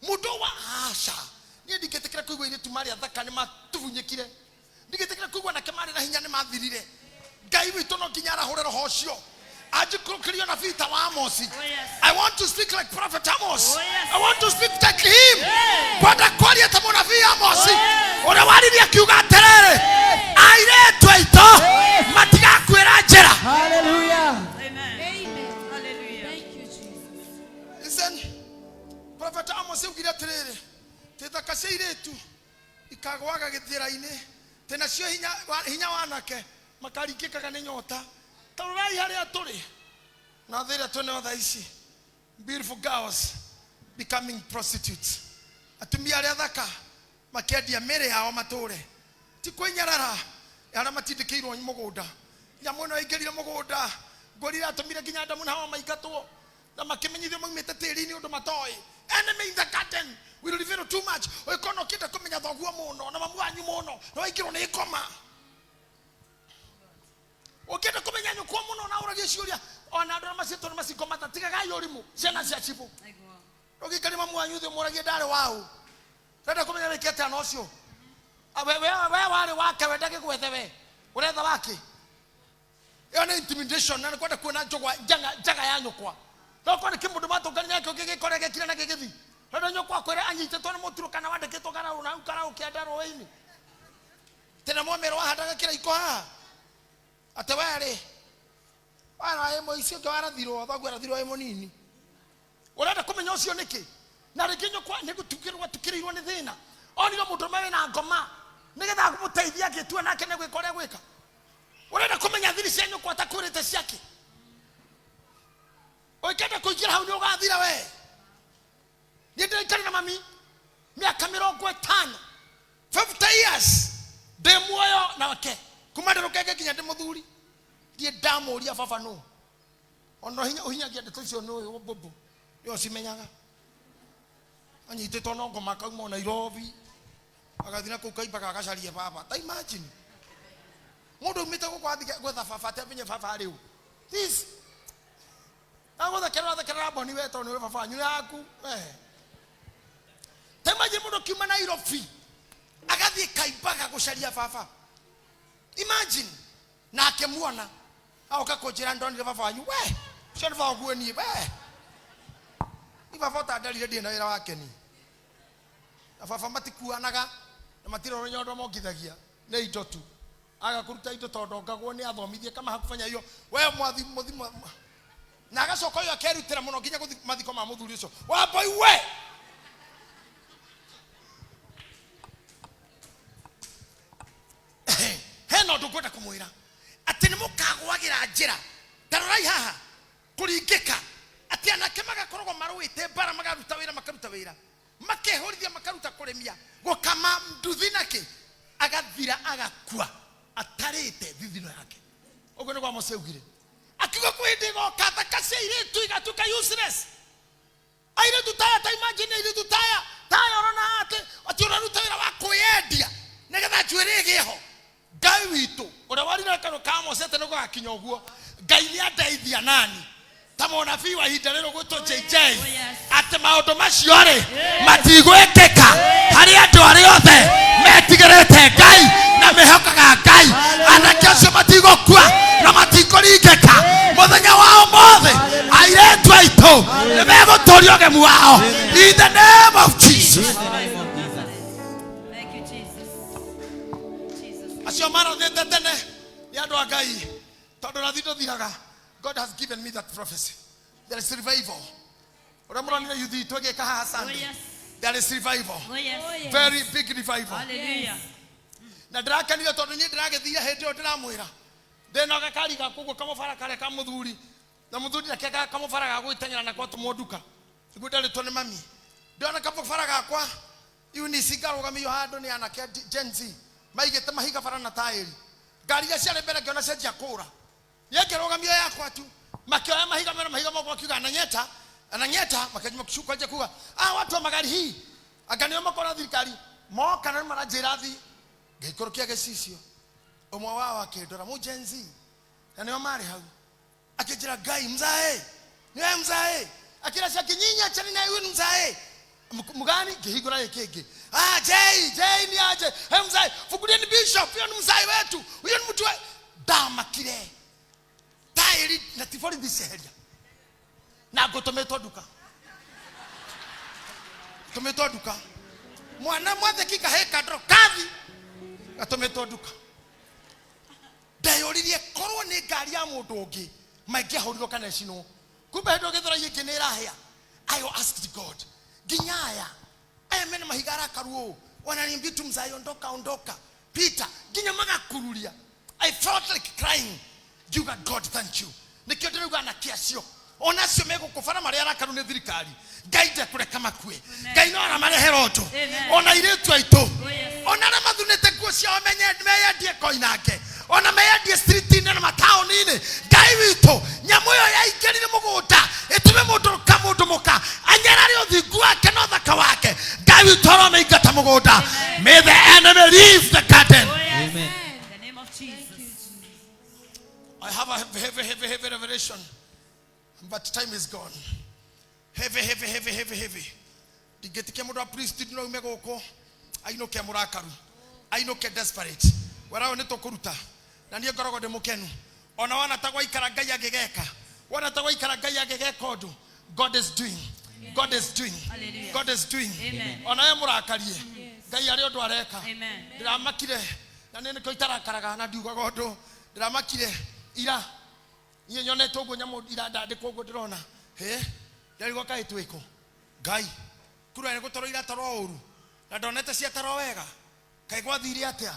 mũndũ wa asha niĩ ndingĩtĩkĩra kũigua iretu marĩa thaka nĩ matubunyĩkire. Ndingĩtĩkĩra kũigua nake marĩ na hinya nĩ mathirire. Ngai witũ no nginya arahũre roho ũcio. I want to speak like Prophet Amos. Oh, yes. I want to speak like him. Kwenda kwaria ta munabii Amos. Ora wariria kiuga terere. Airetwo ito matigakwira njira. Hallelujah. Amen. Amen. Hallelujah. Thank you, Jesus. Listen. Prophet Amos ugira terere. Tethaka ciiretu ikagwaga githira-ini. Tena cio hinya wanake makarikikaga nĩ nyota. Tarurai haria turi na thira tone other ici beautiful girls becoming prostitutes. Atumia aria thaka makiendia mere yao mature ti kwenyarara ara matindikirwo mugunda nyamu no ingirire mugunda ngorira atumire nginya ndamu na hawa maingatwo na makimenyithio maumite tiri-ini undu matoi enemy in the garden will reveal too much. Oikono kita kumenya thoguo muno na mamu anyu muno no ikiro ni ikoma. Okita kumenya nyuko muno na urage ciuria ona andũ macitũ macikomata tigaga yorimu ciana cia cibu. Ogikari mamu anyu thĩ murage ndare wao. Renda kumenya wikete ana ucio. We wale wake wendage gwethe we. Uretha wake. Iyo ni intimidation na kwenda kuona njogwa jaga ya nyukwa. No kwenda kimundu matongania yake gikorege kire na gigithi. Renda nyukwa kwere anyitetwo ni muturo kana wandikitwo kana una ukara ukiandaro weini. Tena mwemero wahadaga kira iko ha. Ate wale. Wana emo icio ke warathirwo thogu arathirwo emo nini. Urenda kumenya ucio niki. Na rikinyo kwa nigutukirwa tukirirwo ni thina. Oniro mundu mawe na ngoma. Nigetha kumuteithia agitua nake ne gwikore gwika. Urenda kumenya thiri cianyu kwa takurite ciake. Oikenda kuingira hau ni ugathira we. Ninde ikari na mami miaka 50 50 years de muoyo na wake kumande rukenge kinya de muthuri die damu ria baba no ono hinya gia ndeto icio no bobo yo cimenyaga anyitĩtwo no ngoma kauma Nairobi agathina kũ kaimba agacaria baba ta imagine mundu umite gũkwathika gwetha baba te menye baba rĩu this agũthekera boni weto ni baba nyu yaku te imagine mundu kiuma Nairobi agathie kaimba gũcaria baba imagine na akemuona au kakojera ndoni baba wanyu we cio baba guoni we ni baba tandalire ndina wira wake ni baba matikuanaga na matiro nyondo mongithagia ne indo tu agakuruta indo tondo ngagwo ni athomithie kama hakufanya hiyo we mwathi muthima na agacoka yo akerutira muno nginya mathiko ma muthuri ucio wa boy we heno ndukwenda kumwira ati ni mukagwagira njira tarai haha kuringika ati anake magakorwo maruite bara magaruta wira makehorithia makaruta kuremia gukama nduthi nake agathira agakua atarite thithino yake ugo ni kwa museugire akigo kwindigo kathakacia iritu igatuka useless aire tutaya ta imagine ile tutaya taya orona ati uraruta wira wa kuyendia nigetha njwire giho ngai witu ura wari na kano kamo sete nugo akinya uguo ngai ni andeithia nani tamona fi wa hita rero gwito JJ ate maundu macio ri matigwekeka hari andu ari othe metigerete ngai na mehokaga ngai anakesho matigokua na matikoringeka muthenya wao mothe airetu aitu nimeguturio gemu wao in the name of Jesus. Thank you, Jesus. Acio mara tene ni andu ngai tondu na thindo thiraga. God has given me that prophecy. There is revival. Ramona you did to get Sunday. There is revival. Very big revival. Hallelujah. Na draka ni tondu ni drage thia hende o ndiramwira. Ndena gakari gakugo kama fara kare ka muthuri. Na muthuri nakeka kama fara ga gwitanyira na kwa tumonduka. Sigudale tone mami. Ndona kama fara ga kwa yuni sigaro gamio hando ni anake Gen Z. Maigete mahiga fara na tairi. Gari ya ciare mbere kiona cenjia kura. Yekerogamio yakwa tu makioya mahiga moko akiuga ananyeta makajima kushuka aje kuga watu wa magari hii aganio makora thirikari moka na marajira thi ngikorokia gecicio umwe wao akindora mujenzi na nio mari hau akijira gai mzae niwe mzae akira cia kinyinya chani na yuni mzae mugani ngihigura yekenge Jay ni aje mzae fukulieni bishop huyo ni mzae wetu huyo ni mtu dama kile tairi na tifori diseheria na gotometwa duka mwana mwathe kika heka dro kathi atometwa duka dayoririe korwo ni ngari ya mundu ungi maingia horirwo kana cino kumbe ndo githora yiki ni rahia I asked God ginyaya mena mahigara karuo wananiambia tu mzai ondoka Peter ginya magakururia I felt like crying. You got God, thank you. Nikiote gana kiasio. Ona sio mego kufana maria rakaru ne thirikari. Gaide kureka makue. Gaino na mare heroto. Ona iretu aito. Ona na mathunete kuo cia omenye meya die koinake. Ona meya die street ine na town ine. Gai wito nyamuyo ya igerire mugunda. Etume mundu kamundu muka. Anyarari othigua witoro me igata mugoda. May the enemy leave the garden. Amen. In the name of Jesus. I have a heavy revelation, but time is gone. Heavy. Digetike mudo priesthood no megoko. I know ke murakaru. I know ke desperate. Wera one to kuruta. Na nie gorogo de mukenu. Ona wana tagwa ikaraga ya gegeka. Wana tagwa ikaraga ya gegeka. God is doing. God is doing. Hallelujah. God is doing. Amen. Ona ye murakarie. Ngai ari ondo areka. Amen. Ndiramakire na nene ko itarakaraga na ndiuga gondo. Ndiramakire ira. Nye nyone togo nyamo ira ndade kogo ndirona. He? Ndari goka itwiko. Ngai. Kura ne gutoro ira toro uru. Na ndonete cia toro wega. Kai gwathire atia.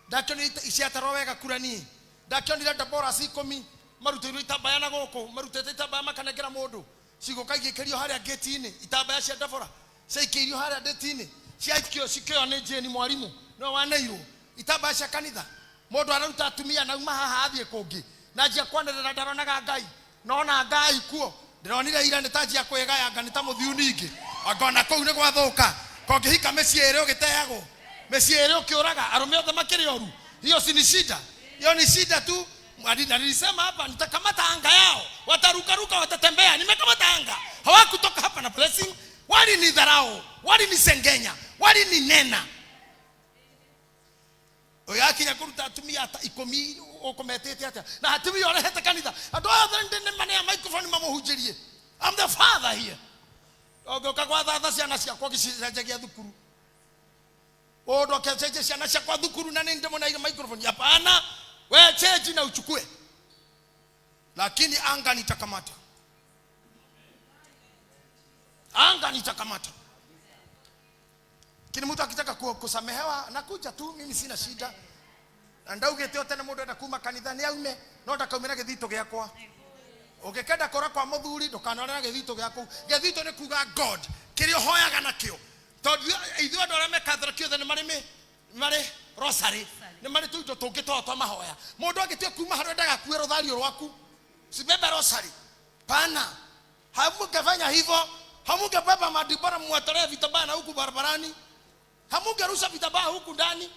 Ndakionire cia toro wega kura ni. Ndakionire Debora sikomi marutirwo itabaya na goko. Marutete itabaya makanegera mundu. Sigo kaigekerio haria gate-ini. Itabaya cia Debora. Ciaikirio haria gate-ini. Ciaikio sikio ne jeni mwarimu. No waneiro. Itabaya cia kanitha. Mundu araruta atumia na uma haha athie kungi. Na njia kwanderera ndaronaga Ngai. Nona Ngai kuo. Ndironire ira nitajia kwegaya anga nitamuthiu ningi. Agona kou ni gwathuka. Kongihika meciere ugiteago. Meciere ukiuraga arume othe makiri oru. Hiyo si ni shida. Hiyo ni shida tu. Nilisema hapa nitakamata anga yao. Wataruka watatembea. Nimekamata anga. Hawakutoka hapa na blessing. Wali ni dharau. Wali ni sengenya. Wali ni nena. Oyaki ya kuruta atumia ata ikomi okometete ata. Na hatimu yore heta kanitha. Adoa ndende mane ya microphone mamuhujirie. I'm the father here. Ogoka kwa dada ciana cia kwa gicijagia thukuru. Odo kecheje ciana cia kwa thukuru na nende mona ile microphone. Hapana. Wewe cheji na uchukue. Lakini anga nitakamata. Anga nitakamata. Kini mtu akitaka kusamehewa nakuja tu, mimi sina shida. Ndaugete yote na mundu ndakuma kanithani aume no ndakaumira githito giakwa. Ukikenda kora kwa muthuri ndukanora githito giaku. Githito ni kuga God. Kirio hoyaga nakio. Tondu ithuĩ andũ arĩa mekathĩrĩkio othe nĩ marĩ rosary. Nĩ marĩ tũindo tũngĩ twa mahoya. Mũndũ agĩtua kuma harĩa ndagakue rothario rwaku. Sibebe rosary. Pana. Hamungefanya hivyo, hamungebeba madibara muwatolee vitabaa na huku barabarani. Hamungerusha vitabaa huku ndani.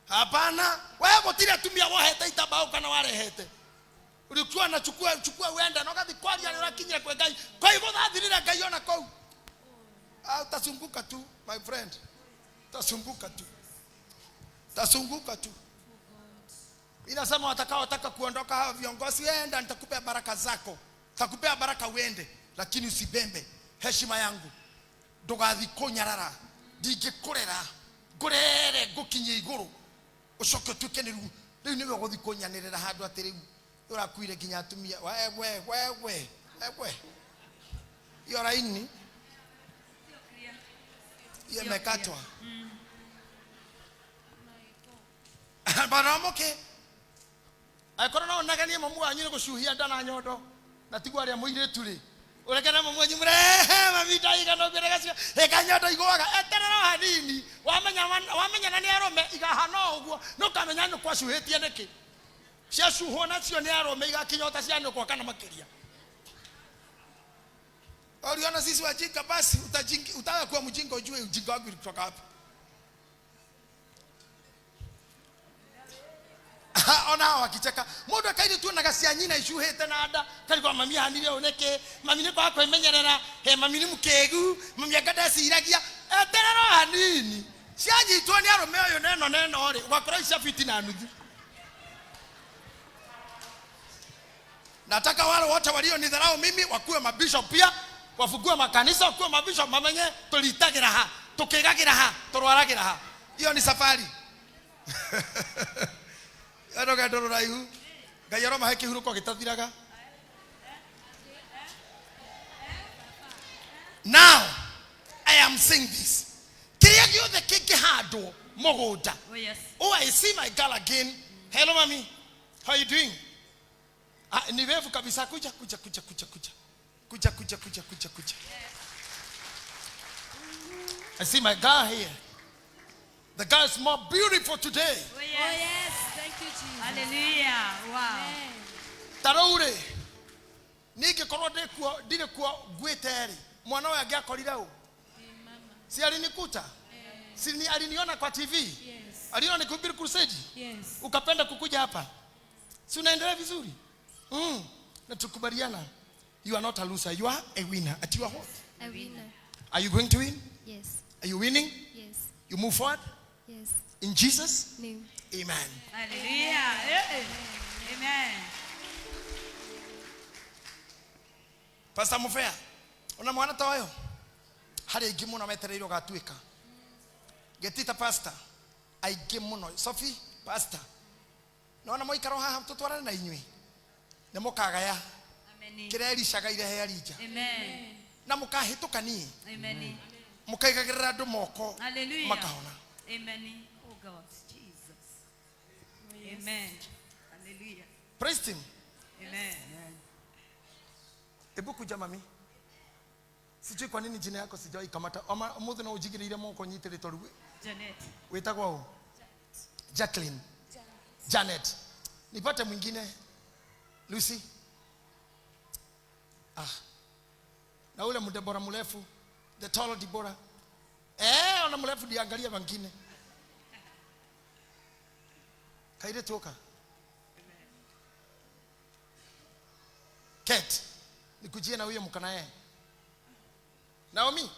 Hapana. Wewe gutire atumia wohete itabaa kana warehete. Ulikuwa na chukua uenda na gathi kwari ali urakinyira kwe Ngai. Kwa hivyo dhathirira Ngai ona kou. Utasumbuka tu my friend. Utasumbuka tu. Utasumbuka tu. Inasema wataka kuondoka hawa viongozi, enda nitakupea baraka zako. Nitakupea baraka uende, lakini usibembe heshima yangu. Ndugathi kunyarara. Ndingikurera. Ngurere gukinye iguru. Ucoke tuke ni riu niwe guthi kunyanirira handu atiriu. Urakuire ginya atumia. Wewe. Iyo raini. Iyo mekatwa. Baramoke. Akora na onaganie mamu anyu ni gucuhia ndana nyondo. Na tigwa ria muiretu ri. Urekana mamu anyu mure mami ndaiga no birega eka nyondo igwaga eterera hanini. Wamenya na ni arome igahana uguo. No kamenya nyu kwacuhitie niki. Cia cuho nacio ni arome igakinyota cia nyu kwa kana makiria. Uliona sisi wajinga basi utaka kuwa mjinga ujue ujinga wako kutoka hapa. Ona wakicheka mundu akaidi tu na gacia nyina icuhete na nda kali kwa mami hanire oneke mami ni kwa imenyerera mami ni mukegu mami agada ciragia eterero hanini cianyitwo ni arume uyu neno ri wakora icia fiti na nuthu. Nataka wale wote walio nidharau mimi wakuwe mabishop pia, wafugue makanisa, wakuwe mabishop mamenye tulitagira ha tukigagira ha turwaragira ha. Hiyo ni safari. Adoga dororaihu gayaro maheke huruko gitathiraga. Now I am saying this. Kiria giothe kingihando mugunda. Oh yes. Oh, I see my girl again. Hello mommy. How you doing? Ni wevu kabisa kuja. I see my girl here. The girl is more beautiful today. Oh yes. Thank you Jesus. Hallelujah. Wow. Taraure. Nike korode dire kwa gweteri. Mwana we agiakorira u. Si alinikuta. Si aliniona kwa TV? Yes. Aliona nikubiri crusade? Yes. Ukapenda kukuja hapa? Si unaendelea vizuri? Na tukubaliana. You are not a loser, you are a winner. At your what? A winner. Are you going to win? Yes. Are you winning? Yes. You move forward? Yes. In Jesus' Name. Amen. Hallelujah. Amen. Pastor Mufea, una mwana tawayo? Hari ingi muno metereiro gatuika. Getita pastor. Aingĩ muno. Sophie, pastor. Naona moikaro haha tutwarane na inyui. Nĩ mũkagaya. Amen. Kĩrerishaga irehe arija. Amen. Na mũkahĩtũkanie. Amen. Mũkaigagĩrĩra andũ moko. Hallelujah. Makahona. Amen. Oh God, Jesus. Amen. Hallelujah. Praise him. Amen. Ebu kuja mami. Sijui kwa nini jina yako sijai kamata. Umuthi no ujigirire moko nyitire toru. Janet. Wetagwa u? Jacqueline. Janet. Nipate mwingine. Lucy. Na ule mdebora mrefu, the tall Deborah. Ona mrefu diangalia wengine. Kaide toka. Kate. Nikujie na huyo mkanae. Naomi.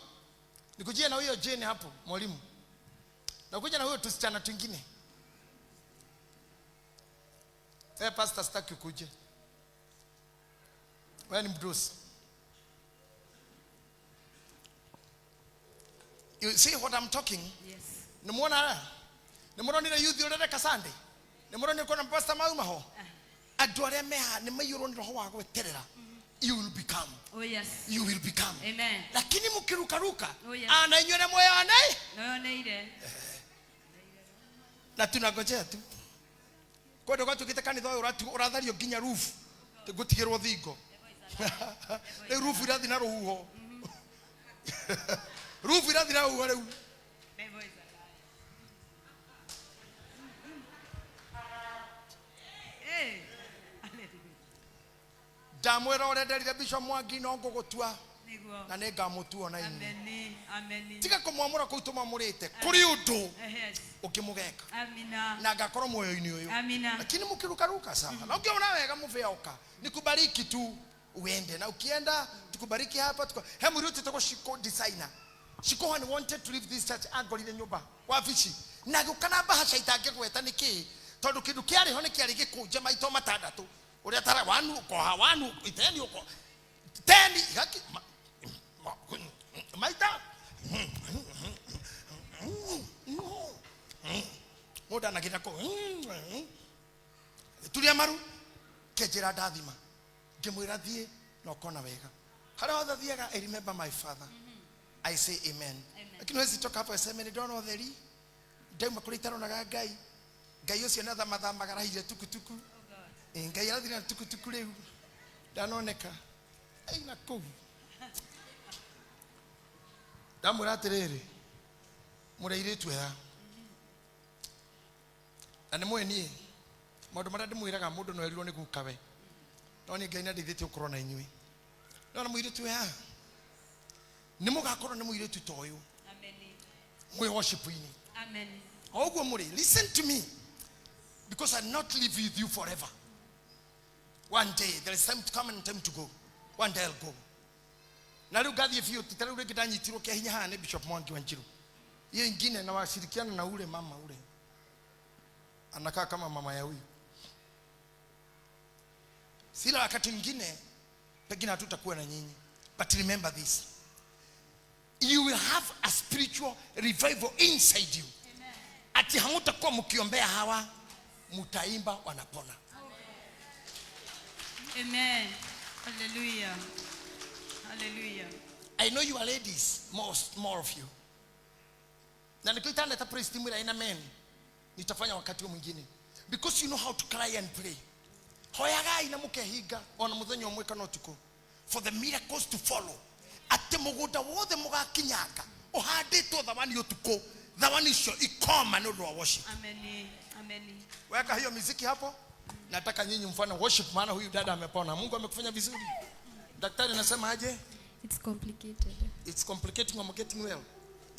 Nikujie na huyo Jane hapo, mwalimu. Na kuja na huyo tusichana twingine. Pastor sitaki kuje. Wewe ni mdosi. You see what I'm talking? Yes. Nimuona ile youth yule kasande. Nimuona kuna pastor mauma ho. Adu are meha ni mayuro ni roho wa gweterera. You will become. Oh yes. You will become. Amen. Lakini mukirukaruka. Oh yes. Anainywe moyo anai. Naoneire. Na tunangojea tu. Kwenda kwa tukita kanitha urathario nginya roof. Tugutigirwo thingo. Le roof irathi na ruhuho. Roof irathi na ruhuho reu. Damwera orenderire Bishop Mwangi no ngugutua na nengamutua na inyi. Amen. Amen. Tiga kumwamura kuu tumamurite kuri undu Yes. ukimugeka. Amina. Na ngakorwo moyo-ini uyu. Amina. Lakini mukirukaruka sana. Na ukiona wega mufeoka. Nikubariki tu uende. Na ukienda tukubariki hapa hemu ruti tuko shiko designer. Shiko han wanted to leave this church agorire nyumba. Wafici. Na gukana bahasha itangegweta niki. Tondu kindu kiari ho nikiari gikunje maito matandatu. Uria tara wanu uko hawanu iteni uko. Teni haki maita. Muda na kitako. Tulia maru kejera dathima. Ngimwira thie no kona wega. Hara othe thiaga I remember my father. I say amen. Lakini wezi toka hapo eseme ni dono theri. Ndauma kuritaro na Ngai. Ngai ucio na thama magarahire tukutuku. Ngai arathina na tukutuku riu. Ndanoneka. Aina kou. Ndamwira atiriri. Murairitu ya. Na nĩ mweni maũndũ marĩa ndĩmwĩraga mũndũ no erirwo nĩ gukawe no nĩ Ngai nĩandeithĩtie gũkorwo na inyuĩ no na mũirĩtu ya nĩ mũgakorwo nĩ mũirĩtu ta ũyũ amen mwĩ worship-inĩ amen ũguo mũrĩ listen to me because I not live with you forever one day there is time to come and time to go one day I'll go na rĩu ngathiĩ biũ tĩtarĩu rĩngĩ ndanyitirwo kĩa hinya haha nĩ Bishop Mwangi wa Njiru hiyo ingine na washirikiana na ule mama ule anakaa kama mama ya huyu. Sila wakati mwingine pengine hatutakuwa na nyinyi. But remember this. You will have a spiritual revival inside you. Amen. Ati hamutakuwa mkiombea hawa, mutaimba wanapona. Amen. Hallelujah. Hallelujah. I know you are ladies, more of you. Na nikitanda ta praise team ina amen. Nitafanya wakati mwingine because you know how to cry and pray. Hoyaga ina mukehiga ona muthenya umwe kana utuko for the miracles to follow. Ate muguda wothe mugakinyanga uhanditwo thawani utuko thawani cio ikoma no do worship. Amen. Amen. Weka hiyo muziki hapo. Nataka nyinyi mfano worship maana huyu dada amepona. Mungu amekufanya vizuri. Daktari anasema aje? It's complicated. It's complicating or getting well.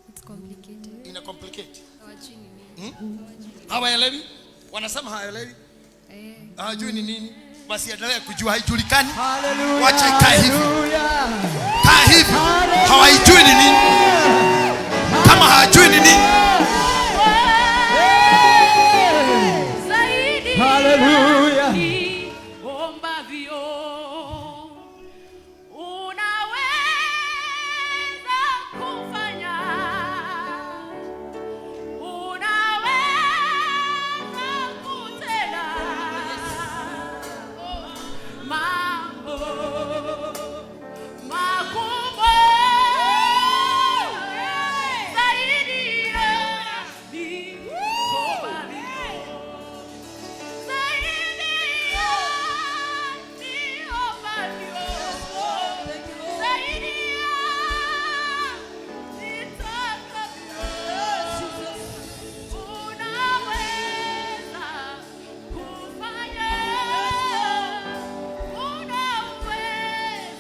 It's complicated. Ina complicate. Hawajui ni nini. Hawaelewi? Wanasema hawaelewi. Hawajui ni nini? Basi endelea kujua, haijulikani. Wacha ikae hivi. Kaa hivi. Hawaijui ni